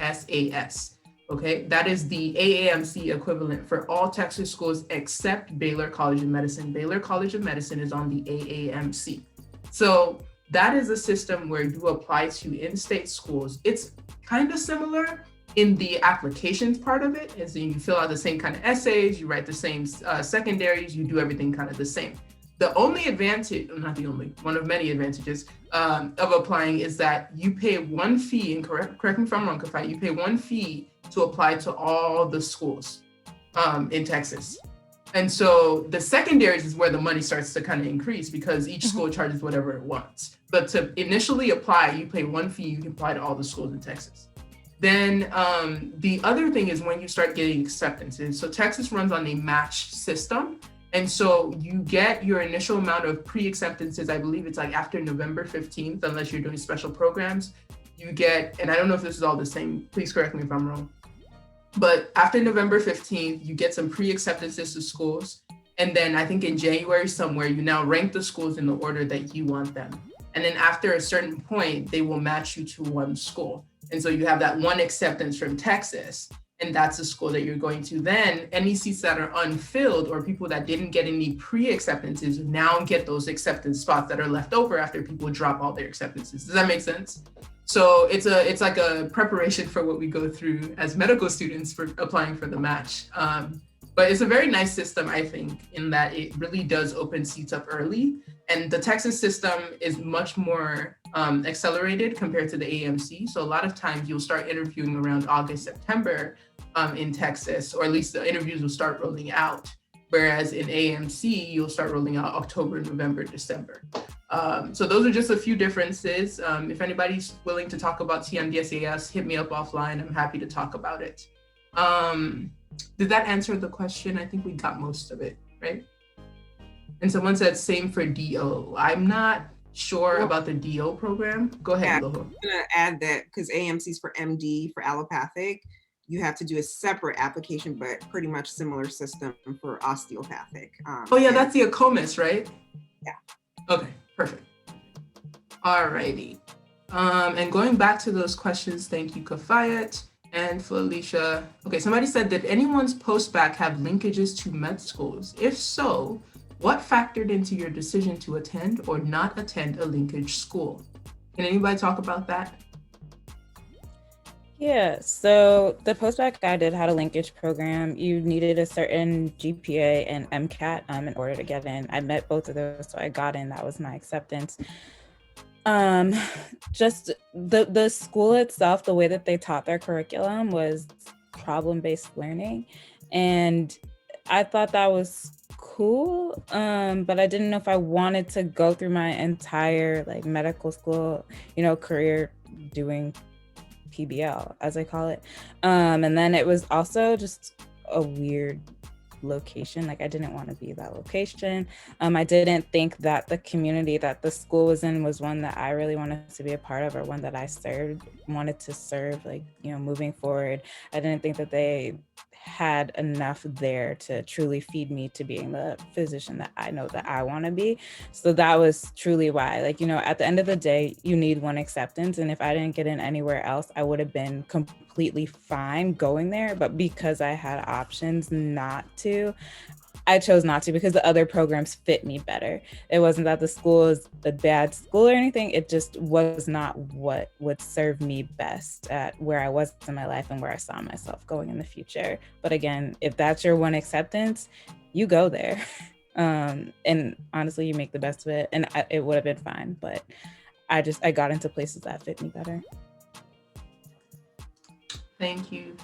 Okay, that is the AAMC equivalent for all Texas schools except Baylor College of Medicine. Baylor College of Medicine is on the AAMC. So that is a system where you apply to in-state schools. It's kind of similar in the applications part of it, as in you fill out the same kind of essays, you write the same secondaries, you do everything kind of the same. The only advantage, not the only, one of many advantages of applying is that you pay one fee, and correct me if I'm wrong, Kafai, you pay one fee to apply to all the schools in Texas. And so the secondaries is where the money starts to kind of increase because each school charges whatever it wants. But to initially apply, you pay one fee, you can apply to all the schools in Texas. Then the other thing is when you start getting acceptances. So Texas runs on a match system. And so you get your initial amount of pre-acceptances, I believe it's like after November 15th, unless you're doing special programs, you get, and I don't know if this is all the same, please correct me if I'm wrong, but after November 15th, you get some pre-acceptances to schools. And then I think in January somewhere, you now rank the schools in the order that you want them. And then after a certain point, they will match you to one school. And so you have that one acceptance from Texas. and that's the school that you're going to. Then any seats that are unfilled or people that didn't get any pre-acceptances now get those acceptance spots that are left over after people drop all their acceptances. Does that make sense? So it's like a preparation for what we go through as medical students for applying for the match. But it's a very nice system, I think, in that it really does open seats up early. And the Texas system is much more accelerated compared to the AMC. So a lot of times you'll start interviewing around August, September in Texas, or at least the interviews will start rolling out. Whereas in AMC, you'll start rolling out October, November, December. So those are just a few differences. If anybody's willing to talk about TMDSAS, hit me up offline. I'm happy to talk about it. Did that answer the question? I think we got most of it, right? And someone said same for DO. I'm not sure about the DO program. Go ahead, Loho. I'm gonna add that because AMC is for MD for allopathic. You have to do a separate application, but pretty much similar system for osteopathic. That's the ACOMIS, right? Yeah. Okay, perfect. Alrighty. And going back to those questions, thank you, Kafayat and Felicia. Okay, somebody said, did anyone's post-bac have linkages to med schools? If so, what factored into your decision to attend or not attend a linkage school? Can anybody talk about that? Yeah, so the post-bac I did had a linkage program. You needed a certain GPA and MCAT in order to get in. I met both of those, so I got in. That was my acceptance. Just the school itself, the way that they taught their curriculum was problem-based learning, and I thought that was cool, but I didn't know if I wanted to go through my entire like medical school, career doing PBL, as I call it. And then it was also just a weird location. Like I didn't want to be that location. I didn't think that the community that the school was in was one that I really wanted to be a part of, or one that I wanted to serve, like, moving forward. I didn't think that they had enough there to truly feed me to being the physician that I know that I want to be. So that was truly why, like, at the end of the day, you need one acceptance. And if I didn't get in anywhere else, I would have been completely fine going there. But because I had options not to, I chose not to, because the other programs fit me better. It wasn't that the school is a bad school or anything. It just was not what would serve me best at where I was in my life and where I saw myself going in the future. But again, if that's your one acceptance, you go there. And honestly, you make the best of it. And it would have been fine, but I got into places that fit me better. Thank you.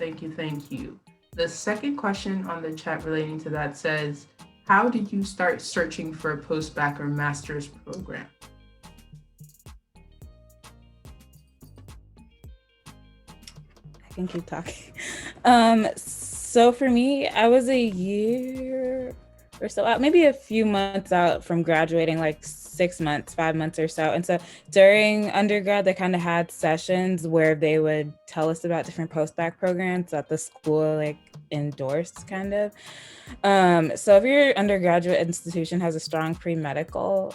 The second question on the chat relating to that says, how did you start searching for a post-bac or master's program? I can keep talking. So for me, I was a year or so out, maybe a few months out from graduating, like 6 months, 5 months or so. And so during undergrad, they kind of had sessions where they would tell us about different post-bac programs that the school like endorsed, kind of. So if your undergraduate institution has a strong pre-medical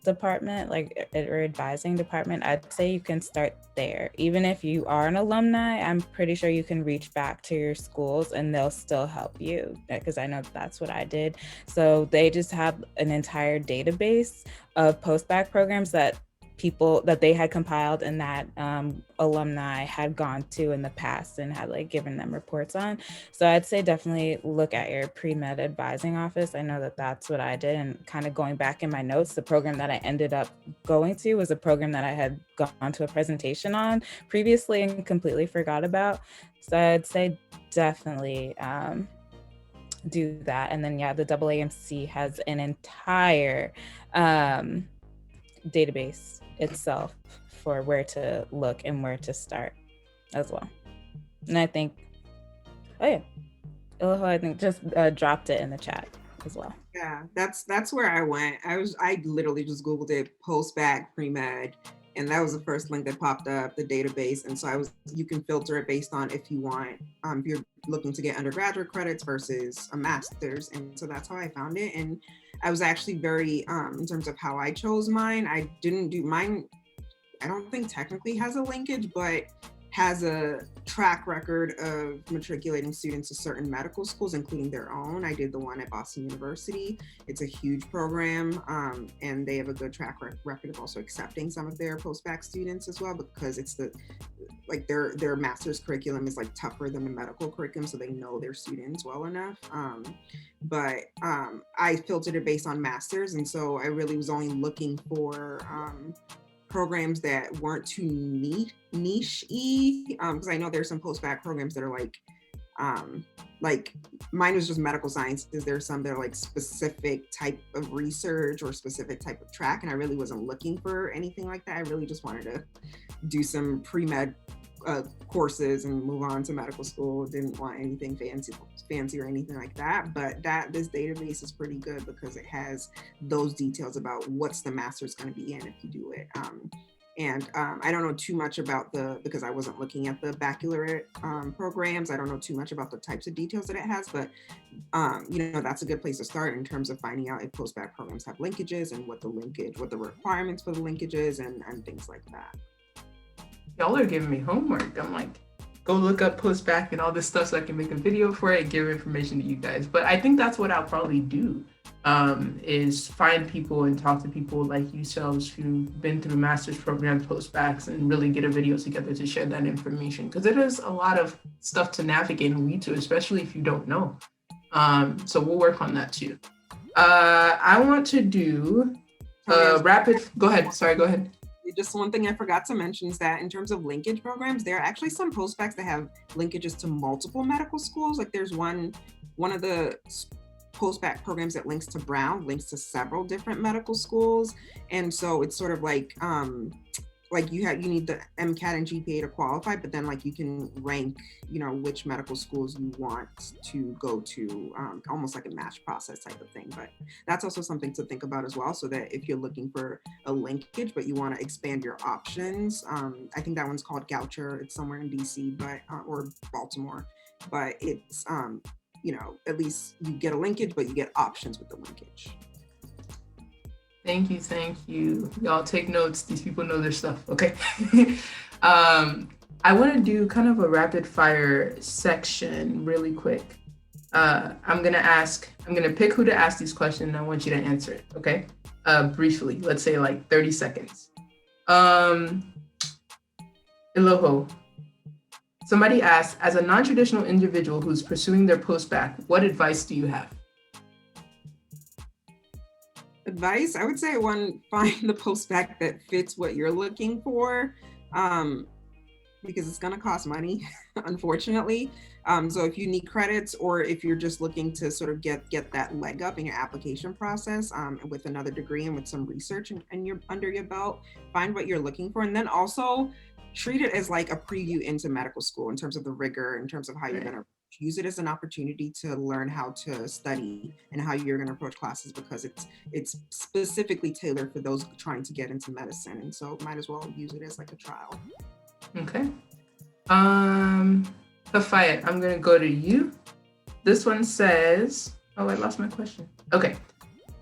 department, or advising department, I'd say you can start there. Even if you are an alumni, I'm pretty sure you can reach back to your schools and they'll still help you, because I know that's what I did. So they just have an entire database of post-bac programs that they had compiled and that alumni had gone to in the past and had like given them reports on. So I'd say definitely look at your pre-med advising office. I know that that's what I did, and kind of going back in my notes, the program that I ended up going to was a program that I had gone to a presentation on previously and completely forgot about. So I'd say definitely do that. And then the AAMC has an entire database itself for where to look and where to start as well. And I think, Iloho, I think just dropped it in the chat as well. Yeah, that's where I went. I literally just Googled it, post-bac pre-med, and that was the first link that popped up, the database. And so you can filter it based on if you want, if you're looking to get undergraduate credits versus a master's. And so that's how I found it. And I was actually very, in terms of how I chose mine, I didn't do mine. I don't think technically has a linkage, but has a track record of matriculating students to certain medical schools, including their own. I did the one at Boston University. It's a huge program, and they have a good track record of also accepting some of their post-bac students as well, because it's their master's curriculum is like tougher than the medical curriculum, so they know their students well enough. But I filtered it based on masters, and so I really was only looking for programs that weren't too niche-y, because I know there's some post-bac programs that are like mine was just medical sciences. There's some that are like specific type of research or specific type of track, and I really wasn't looking for anything like that. I really just wanted to do some pre-med courses and move on to medical school. Didn't want anything fancy or anything like that. But this database is pretty good because it has those details about what's the master's going to be in if you do it. And I don't know too much about because I wasn't looking at the baccalaureate programs. I don't know too much about the types of details that it has, but that's a good place to start in terms of finding out if post-bac programs have linkages and what the requirements for the linkages and things like that. Y'all are giving me homework. I'm like, go look up post-bac and all this stuff so I can make a video for it and give information to you guys. But I think that's what I'll probably do, is find people and talk to people like yourselves who've been through master's programs, post-bacs, and really get a video together to share that information. Because it is a lot of stuff to navigate and read to, especially if you don't know. So we'll work on that too. I want to do rapid, go ahead. Sorry, go ahead. Just one thing I forgot to mention is that in terms of linkage programs, there are actually some post-bacs that have linkages to multiple medical schools. Like there's one of the post-bac programs that links to Brown, links to several different medical schools. And so it's sort of like you need the MCAT and GPA to qualify, but then like you can rank, which medical schools you want to go to, almost like a match process type of thing. But that's also something to think about as well, so that if you're looking for a linkage, but you want to expand your options, I think that one's called Goucher. It's somewhere in DC, or Baltimore, but it's, at least you get a linkage, but you get options with the linkage. Thank you. Y'all take notes. These people know their stuff, okay? I want to do kind of a rapid fire section really quick. I'm going to pick who to ask these questions and I want you to answer it, okay? Briefly, let's say like 30 seconds. Eloho, somebody asked, as a non-traditional individual who's pursuing their post-bac, what advice do you have? Advice, I would say find the post-bac that fits what you're looking for, because it's going to cost money, unfortunately. So if you need credits, or if you're just looking to sort of get that leg up in your application process, with another degree and with some research and you're under your belt, find what you're looking for. And then also treat it as like a preview into medical school in terms of the rigor, in terms of how you're going to use it as an opportunity to learn how to study and how you're going to approach classes, because it's specifically tailored for those trying to get into medicine. And so might as well use it as like a trial. Okay. Hafayat, I'm going to go to you. This one says, I lost my question. Okay.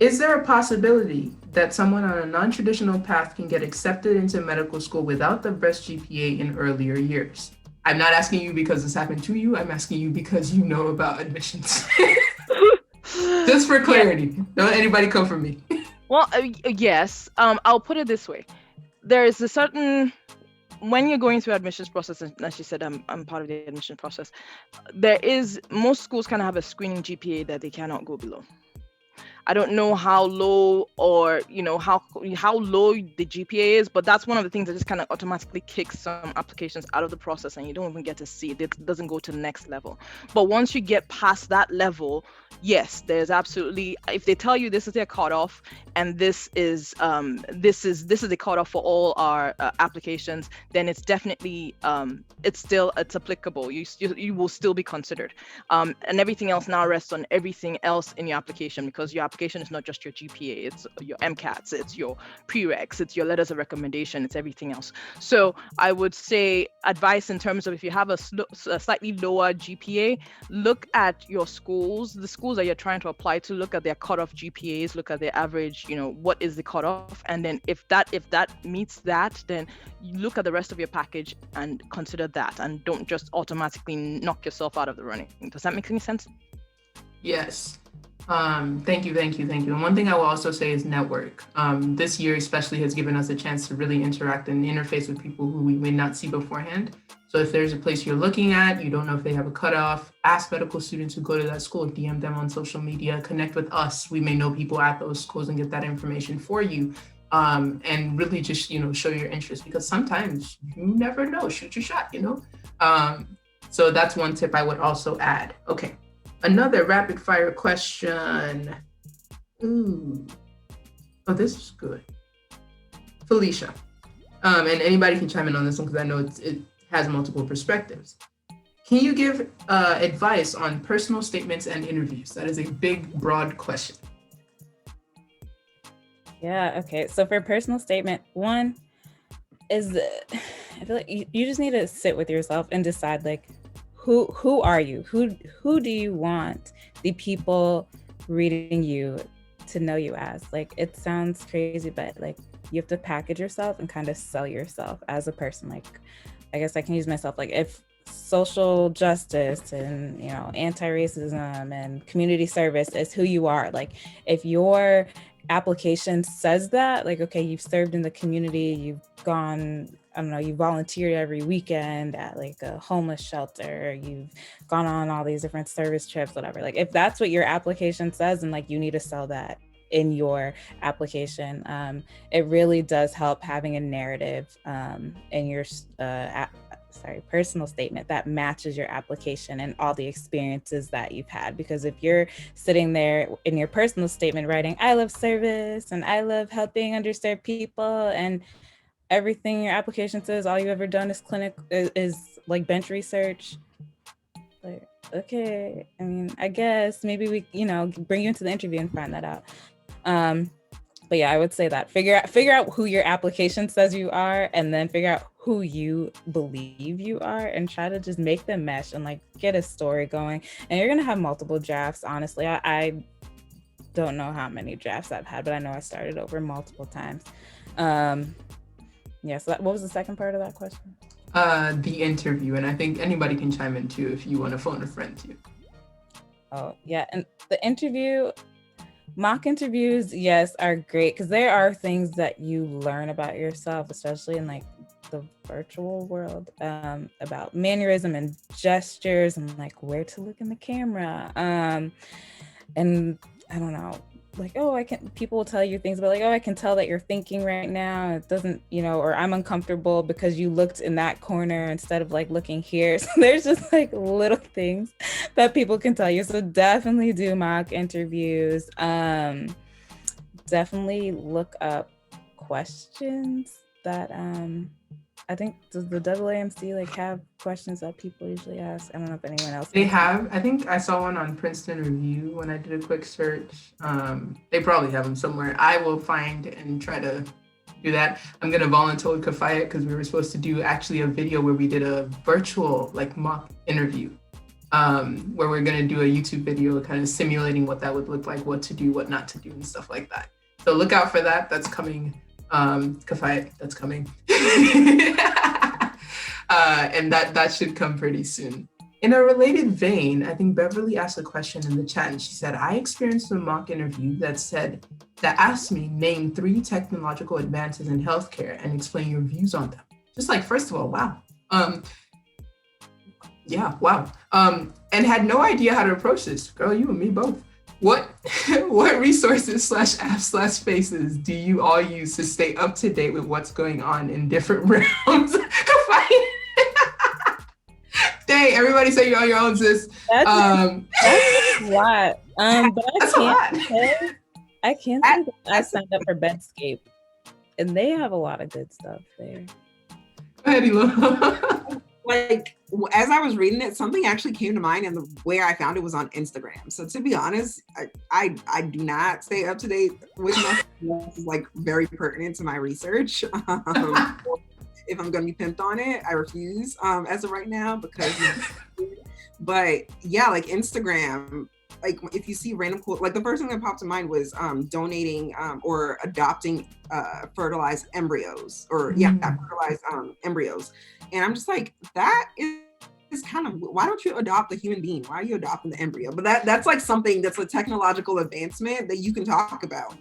Is there a possibility that someone on a non-traditional path can get accepted into medical school without the best GPA in earlier years? I'm not asking you because this happened to you. I'm asking you because you know about admissions. Just for clarity. Don't anybody come for me. Well, yes. I'll put it this way. There is a certain, when you're going through admissions process, and as you said, I'm part of the admission process, most schools kind of have a screening GPA that they cannot go below. I don't know how low or how low the GPA is, but that's one of the things that just kind of automatically kicks some applications out of the process, and you don't even get to see it. It doesn't go to the next level. But once you get past that level, yes, there's absolutely, if they tell you this is their cutoff and this is the cutoff for all our applications, then it's definitely it's applicable. You will still be considered, and everything else now rests on everything else in your application, because your application is not just your GPA, it's your MCATs, it's your prereqs, it's your letters of recommendation, it's everything else. So I would say advice in terms of, if you have a slightly lower GPA, look at your schools. The schools schools that you're trying to apply to, look at their cutoff GPAs, look at their average, what is the cutoff, and then if that meets that, then you look at the rest of your package and consider that, and don't just automatically knock yourself out of the running. Does that make any sense? Yes. Thank you. And one thing I will also say is network. This year especially has given us a chance to really interact and interface with people who we may not see beforehand. So if there's a place you're looking at, you don't know if they have a cutoff, ask medical students who go to that school, DM them on social media, connect with us. We may know people at those schools and get that information for you. And really just, show your interest, because sometimes you never know, shoot your shot, So that's one tip I would also add. Okay. Another rapid fire question. Ooh. Oh, this is good. Felicia. And anybody can chime in on this one because I know it has multiple perspectives. Can you give advice on personal statements and interviews? That is a big, broad question. Yeah, okay. So for personal statement, one is, I feel like you just need to sit with yourself and decide, like, who are you? Who do you want the people reading you to know you as? Like, it sounds crazy, but like, you have to package yourself and kind of sell yourself as a person. Like, I guess I can use myself, like, if social justice and, anti-racism and community service is who you are, like, if your application says that, like, okay, you've served in the community, you've gone, I don't know, you volunteered every weekend at like a homeless shelter, you've gone on all these different service trips, whatever. Like, if that's what your application says, and like, you need to sell that in your application. It really does help having a narrative in your personal statement that matches your application and all the experiences that you've had. Because if you're sitting there in your personal statement writing, I love service and I love helping underserved people, and everything your application says all you've ever done is like bench research, like, okay, I mean, I guess maybe we, bring you into the interview and find that out. But yeah, I would say that figure out who your application says you are, and then figure out who you believe you are, and try to just make them mesh and like get a story going. And you're gonna have multiple drafts. Honestly, I don't know how many drafts I've had, but I know I started over multiple times. Yeah, so what was the second part of that question? The interview, and I think anybody can chime in too if you want to phone a friend too. Oh yeah, and the interview, mock interviews, yes, are great because there are things that you learn about yourself, especially in like the virtual world, about mannerism and gestures and like where to look in the camera. And I don't know, like, people will tell you things about like, I can tell that you're thinking right now. It doesn't, or I'm uncomfortable because you looked in that corner instead of like looking here. So there's just like little things that people can tell you. So definitely do mock interviews. Definitely look up questions that, I think does the AAMC like have questions that people usually ask? I don't know if anyone else. They have. I think I saw one on Princeton Review when I did a quick search. They probably have them somewhere. I will find and try to do that. I'm gonna volunteer with Kafaya because we were supposed to do actually a video where we did a virtual like mock interview, where we're gonna do a YouTube video kind of simulating what that would look like, what to do, what not to do, and stuff like that. So look out for that. That's coming. Kafaya, that's coming. And that should come pretty soon. In a related vein, I think Beverly asked a question in the chat, and she said, I experienced a mock interview that asked me, name 3 technological advances in healthcare and explain your views on them. Just like, first of all, wow. Yeah, wow. And had no idea how to approach this. Girl, you and me both. What resources /apps/spaces do you all use to stay up to date with what's going on in different realms? Dang, everybody say you're on your own, sis. That's a lot. But I can't say that I signed up for Bedscape, and they have a lot of good stuff there. Go ahead, Elo. Like, as I was reading it, something actually came to mind, and the way I found it was on Instagram. So to be honest, I do not stay up to date with nothing that's like very pertinent to my research. If I'm gonna be pimped on it, I refuse as of right now because. But yeah, like Instagram, like if you see random cool, like the first thing that popped to mind was donating or adopting fertilized embryos, or fertilized embryos, and I'm just like, that is kind of, why don't you adopt a human being? Why are you adopting the embryo? But that's like something that's a technological advancement that you can talk about.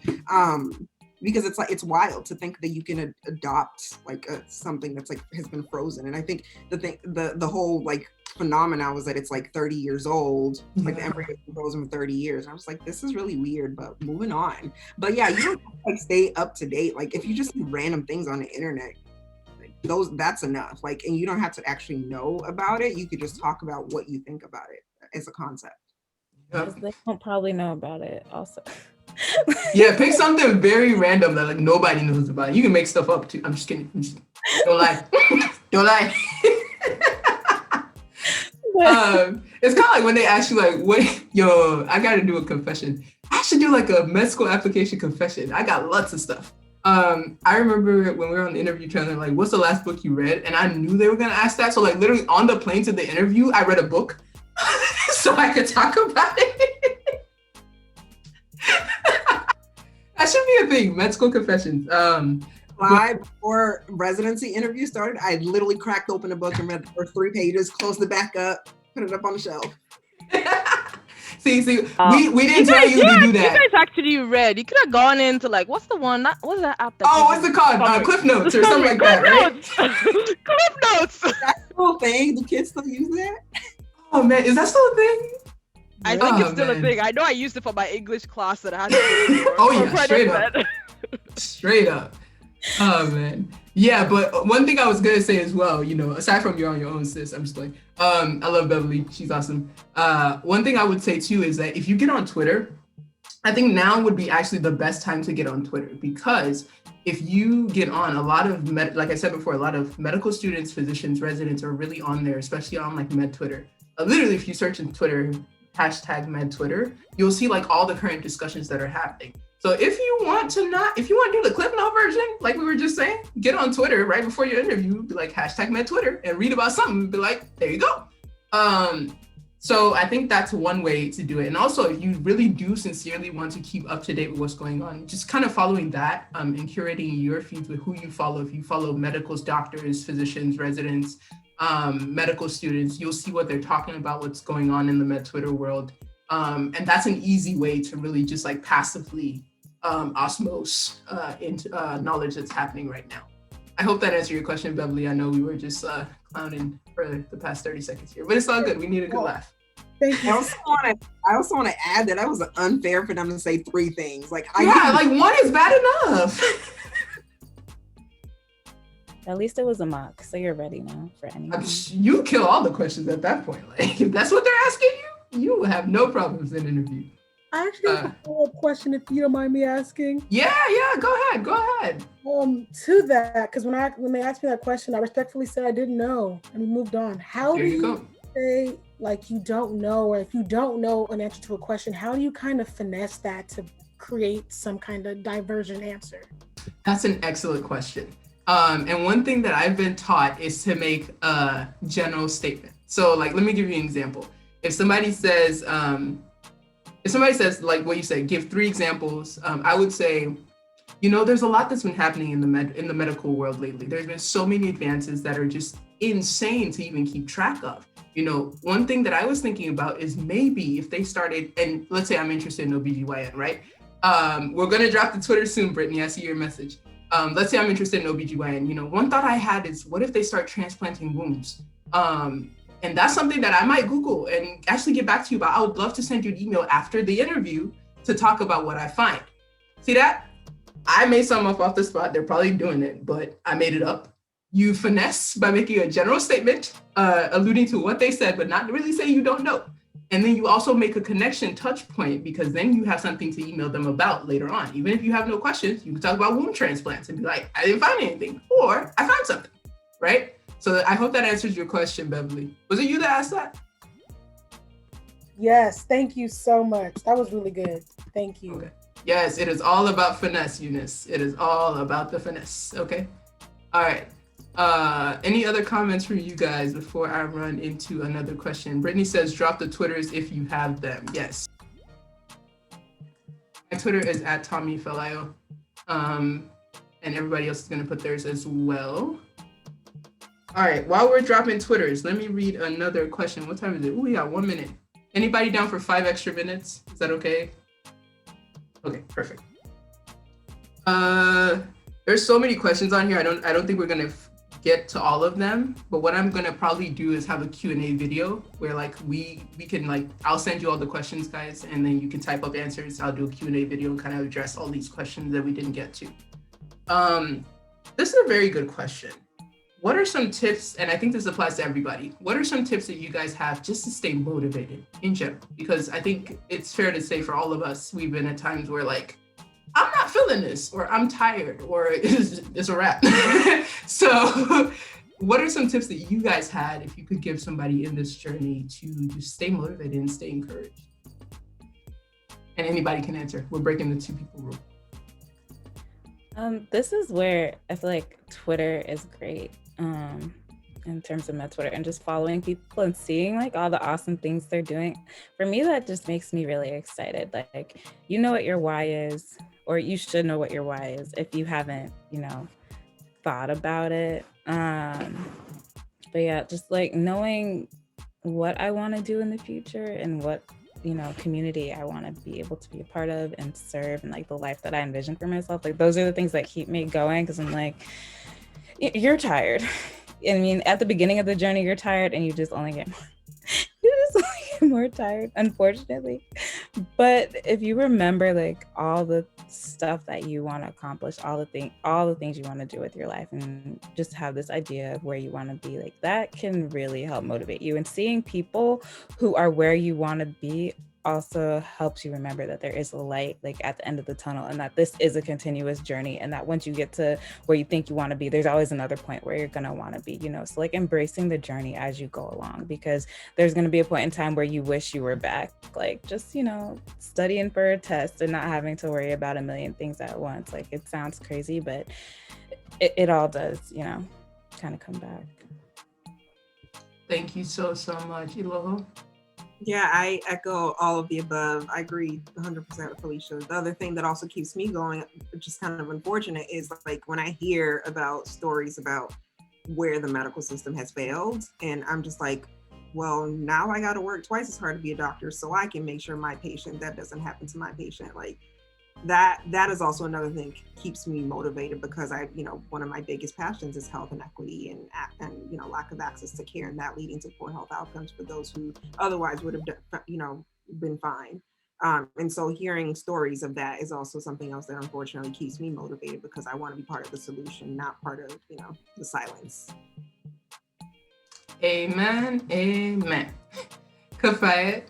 Because it's like, it's wild to think that you can adopt like something that's like has been frozen. And I think the whole like phenomena was that it's like 30 years old, like the embryo has been frozen for 30 years. And I was like, this is really weird, but moving on. But yeah, you don't have to like stay up to date. Like if you just see random things on the internet, that's enough. Like, and you don't have to actually know about it. You could just talk about what you think about it as a concept. They won't probably know about it also. Yeah, pick something very random that like nobody knows about. You can make stuff up too. I'm just kidding. Don't lie. Don't lie. It's kind of like when they ask you like, "What? Yo, I got to do a confession. I should do like a med school application confession. I got lots of stuff." I remember when we were on the interview channel, like, "What's the last book you read?" And I knew they were gonna ask that, so like literally on the plane to the interview, I read a book so I could talk about it. That should be a thing. Med school confessions. Before residency interview started, I literally cracked open a book and read the first 3 pages, closed it back up, put it up on the shelf. See, we didn't tell you to do that. You guys actually read. You could have gone into like, what's the one? What's that app? What's it called? Cliff Notes or something like that, right? Cliff Notes. That's still a thing. Do kids still use that? Oh man, is that still a thing? I think it's still a thing. I know I used it for my English class that I had to do. Oh yeah, straight up. Straight up. Oh man. Yeah, but one thing I was gonna say as well, you know, aside from you're on your own, sis, I'm just like, I love Beverly, she's awesome. One thing I would say too is that if you get on Twitter, I think now would be actually the best time to get on Twitter, because if you get on, a lot of like I said before, a lot of medical students, physicians, residents are really on there, especially on like med Twitter. Literally, if you search in Twitter, #med Twitter, you'll see like all the current discussions that are happening. So if you want to do the Cliff Note version, like we were just saying, get on Twitter right before your interview, be like #med Twitter and read about something, be like, there you go. So I think that's one way to do it. And also, if you really do sincerely want to keep up to date with what's going on, just kind of following that and curating your feeds with who you follow. If you follow medicals, doctors, physicians, residents, medical students, you'll see what they're talking about, what's going on in the med Twitter world. And that's an easy way to really just like passively osmose into knowledge that's happening right now. I hope that answered your question, Beverly. I know we were just clowning for the past 30 seconds here, but it's all good. We need a good laugh. Thank you. I also want to add that was unfair for them to say 3 things. Like, like one is bad enough. At least it was a mock, so you're ready now for anything. You kill all the questions at that point. Like, if that's what they're asking you, you will have no problems in an interview. I actually have a follow-up question, if you don't mind me asking. Yeah, go ahead. To that, because when they asked me that question, I respectfully said I didn't know, and we moved on. How do you say like you don't know, or if you don't know an answer to a question, how do you kind of finesse that to create some kind of divergent answer? That's an excellent question. And one thing that I've been taught is to make a general statement. So like, let me give you an example. If somebody says like what you said, give 3 examples, I would say, you know, there's a lot that's been happening in the medical world lately. There's been so many advances that are just insane to even keep track of. You know, one thing that I was thinking about is maybe if they started, and let's say I'm interested in OBGYN, right? We're gonna drop the Twitter soon, Brittany, I see your message. Let's say I'm interested in OBGYN. You know, one thought I had is, what if they start transplanting wombs? And that's something that I might Google and actually get back to you about. I would love to send you an email after the interview to talk about what I find. See that? I made some up off the spot. They're probably doing it, but I made it up. You finesse by making a general statement, alluding to what they said, but not really say you don't know. And then you also make a connection touch point, because then you have something to email them about later on. Even if you have no questions, you can talk about womb transplants and be like, I didn't find anything, or I found something, right? So I hope that answers your question, Beverly. Was it you that asked that? Yes, thank you so much. That was really good. Thank you. Okay. Yes, it is all about finesse, Eunice. It is all about the finesse, okay? All right. Any other comments from you guys before I run into another question? Brittany says, drop the Twitters if you have them. Yes. My Twitter is at Tommy Felayo. And everybody else is going to put theirs as well. All right, while we're dropping Twitters, let me read another question. What time is it? Oh, yeah, 1 minute. Anybody down for 5 extra minutes? Is that okay? Okay, perfect. There's so many questions on here. I don't think we're gonna get to all of them, but what I'm gonna probably do is have a Q&A video where like we can like, I'll send you all the questions, guys, and then you can type up answers. I'll do a Q&A video and kind of address all these questions that we didn't get to. This is a very good question. What are some tips, and I think this applies to everybody, what are some tips that you guys have just to stay motivated in general? Because I think it's fair to say for all of us, we've been at times where like, I'm not feeling this, or I'm tired, or it's a wrap. So what are some tips that you guys had if you could give somebody in this journey to just stay motivated and stay encouraged? And anybody can answer. We're breaking the 2 people rule. This is where I feel like Twitter is great in terms of my Twitter and just following people and seeing like all the awesome things they're doing. For me, that just makes me really excited. Like, you know what your why is, or you should know what your why is if you haven't, thought about it. But yeah, just like knowing what I want to do in the future and what community I want to be able to be a part of and serve, and like the life that I envision for myself. Like those are the things that keep me going, because I'm like, you're tired. I mean, at the beginning of the journey, you're tired, and you just only get more tired, unfortunately. But if you remember like all the stuff that you want to accomplish, all the things you want to do with your life, and just have this idea of where you want to be, like that can really help motivate you. And seeing people who are where you want to be also helps you remember that there is a light like at the end of the tunnel, and that this is a continuous journey, and that once you get to where you think you want to be, there's always another point where you're going to want to be, so like embracing the journey as you go along, because there's going to be a point in time where you wish you were back, like just studying for a test and not having to worry about a million things at once. Like it sounds crazy, but it all does kind of come back. Thank you so much, Iloho. Yeah, I echo all of the above. I agree 100% with Felicia. The other thing that also keeps me going, which is kind of unfortunate, is like when I hear about stories about where the medical system has failed, and I'm just like, well, now I got to work twice as hard to be a doctor so I can make sure that doesn't happen to my patient. Like that is also another thing that keeps me motivated, because one of my biggest passions is health inequity and lack of access to care, and that leading to poor health outcomes for those who otherwise would have been fine. And so hearing stories of that is also something else that unfortunately keeps me motivated, because I want to be part of the solution, not part of the silence. Amen. Kafayat.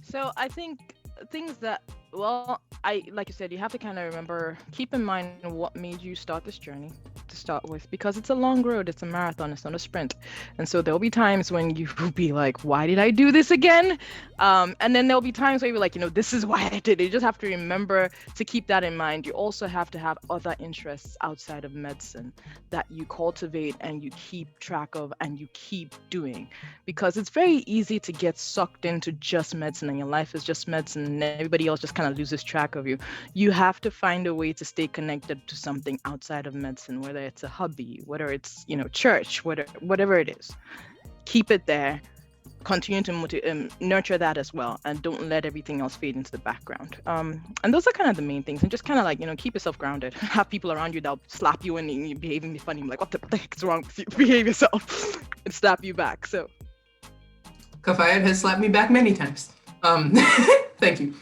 So I think things that, like you said, you have to kind of remember, keep in mind what made you start this journey to start with, because it's a long road, it's a marathon, it's not a sprint. And so there'll be times when you will be like, why did I do this again? And then there'll be times where you're like, this is why I did it. You just have to remember to keep that in mind. You also have to have other interests outside of medicine that you cultivate and you keep track of and you keep doing, because it's very easy to get sucked into just medicine, and your life is just medicine, and everybody else just kind of loses track of you. You have to find a way to stay connected to something outside of medicine, whether it's a hobby, whether it's church, whatever it is. Keep it there. Continue to nurture that as well, and don't let everything else fade into the background. And those are kind of the main things. And just kind of like keep yourself grounded. Have people around you that'll slap you and you're behaving funny. I'm like, what the heck's wrong with you? Behave yourself, and slap you back. So Kafayat has slapped me back many times. Thank you.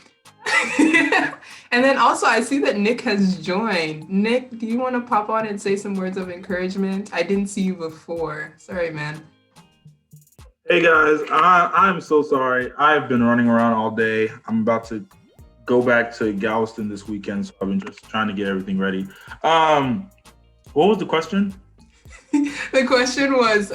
And then also I see that Nick has joined. Nick, do you want to pop on and say some words of encouragement? I didn't see you before. Sorry, man. Hey guys, I'm so sorry. I've been running around all day. I'm about to go back to Galveston this weekend, so I've been just trying to get everything ready. What was the question? The question was,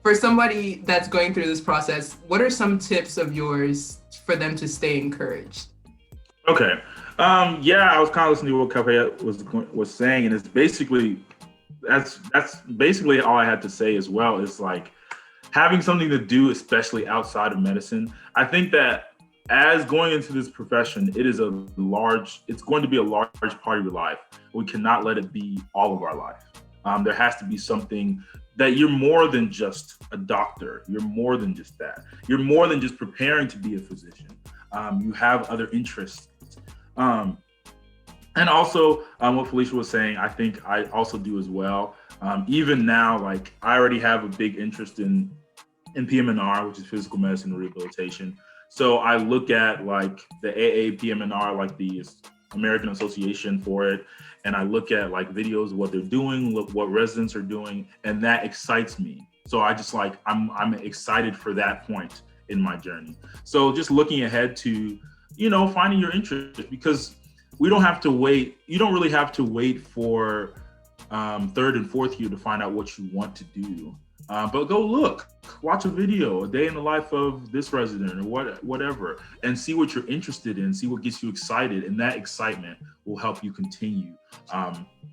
for somebody that's going through this process, what are some tips of yours for them to stay encouraged? Okay. I was kind of listening to what Kafayat was saying, and it's basically that's basically all I had to say as well. Is like having something to do, especially outside of medicine. I think that as going into this profession, it's going to be a large part of your life. We cannot let it be all of our life. There has to be something that you're more than just a doctor. You're more than just that. You're more than just preparing to be a physician. You have other interests. And also what Felicia was saying, I think I also do as well. Even now, like I already have a big interest in PM&R, which is physical medicine and rehabilitation. So I look at like the AAPM&R, like the American Association for it, and I look at like videos of what they're doing, look what residents are doing, and that excites me. So I just like, I'm excited for that point in my journey. So just looking ahead to, finding your interest, because we don't have to wait. You don't really have to wait for third and fourth year to find out what you want to do. But go watch a video, a day in the life of this resident or whatever, and see what you're interested in, see what gets you excited. And that excitement will help you continue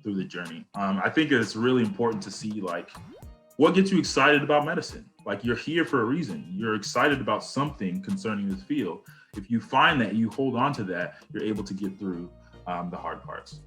through the journey. I think it's really important to see like what gets you excited about medicine. Like you're here for a reason. You're excited about something concerning this field. If you find that, you hold on to that, you're able to get through the hard parts.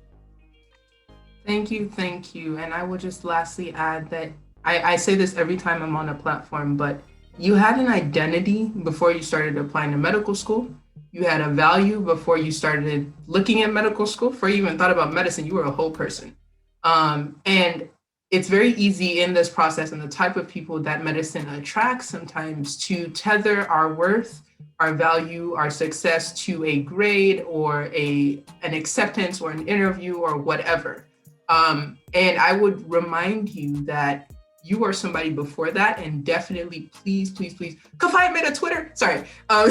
Thank you. And I would just lastly add that I say this every time I'm on a platform, but you had an identity before you started applying to medical school. You had a value before you started looking at medical school. Before you even thought about medicine, you were a whole person. And it's very easy in this process and the type of people that medicine attracts sometimes to tether our worth, our value, our success to a grade or an acceptance or an interview or whatever. And I would remind you that you are somebody before that, and definitely, please, Kafaya made a Twitter. Sorry. Y'all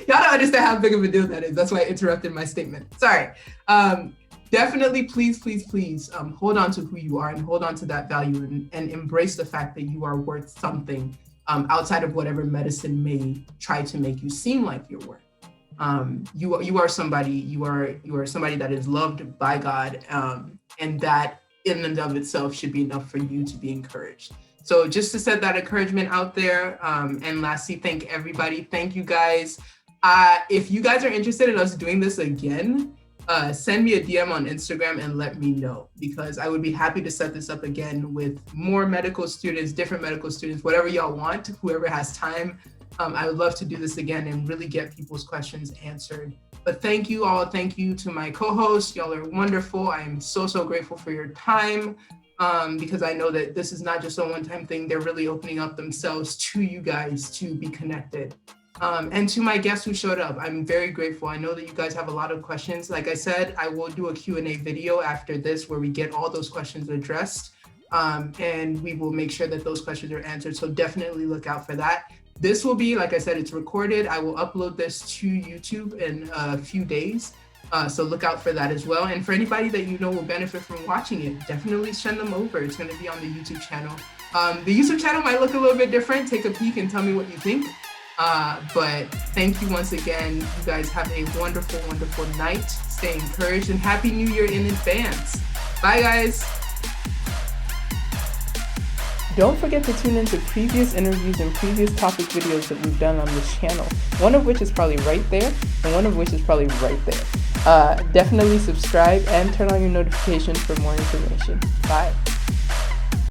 don't understand how big of a deal that is. That's why I interrupted my statement. Sorry. Definitely, please, hold on to who you are and hold on to that value and embrace the fact that you are worth something outside of whatever medicine may try to make you seem like you're worth. You are somebody that is loved by God, and that in and of itself should be enough for you to be encouraged. So just to set that encouragement out there, and lastly, thank everybody. Thank you guys. If you guys are interested in us doing this again, send me a DM on Instagram and let me know, because I would be happy to set this up again with more medical students, different medical students, whatever y'all want, whoever has time. I would love to do this again and really get people's questions answered. But thank you all. Thank you to my co-hosts. Y'all are wonderful. I am so grateful for your time, because I know that this is not just a one-time thing. They're really opening up themselves to you guys to be connected. And to my guests who showed up, I'm very grateful. I know that you guys have a lot of questions. Like I said, I will do a Q&A video after this where we get all those questions addressed, and we will make sure that those questions are answered. So definitely look out for that. This will be, like I said, it's recorded. I will upload this to YouTube in a few days. So look out for that as well. And for anybody that you know will benefit from watching it, definitely send them over. It's going to be on the YouTube channel. The YouTube channel might look a little bit different. Take a peek and tell me what you think. But thank you once again. You guys have a wonderful, wonderful night. Stay encouraged and Happy New Year in advance. Bye, guys. Don't forget to tune into previous interviews and previous topic videos that we've done on this channel, one of which is probably right there, and one of which is probably right there. Definitely subscribe and turn on your notifications for more information. Bye.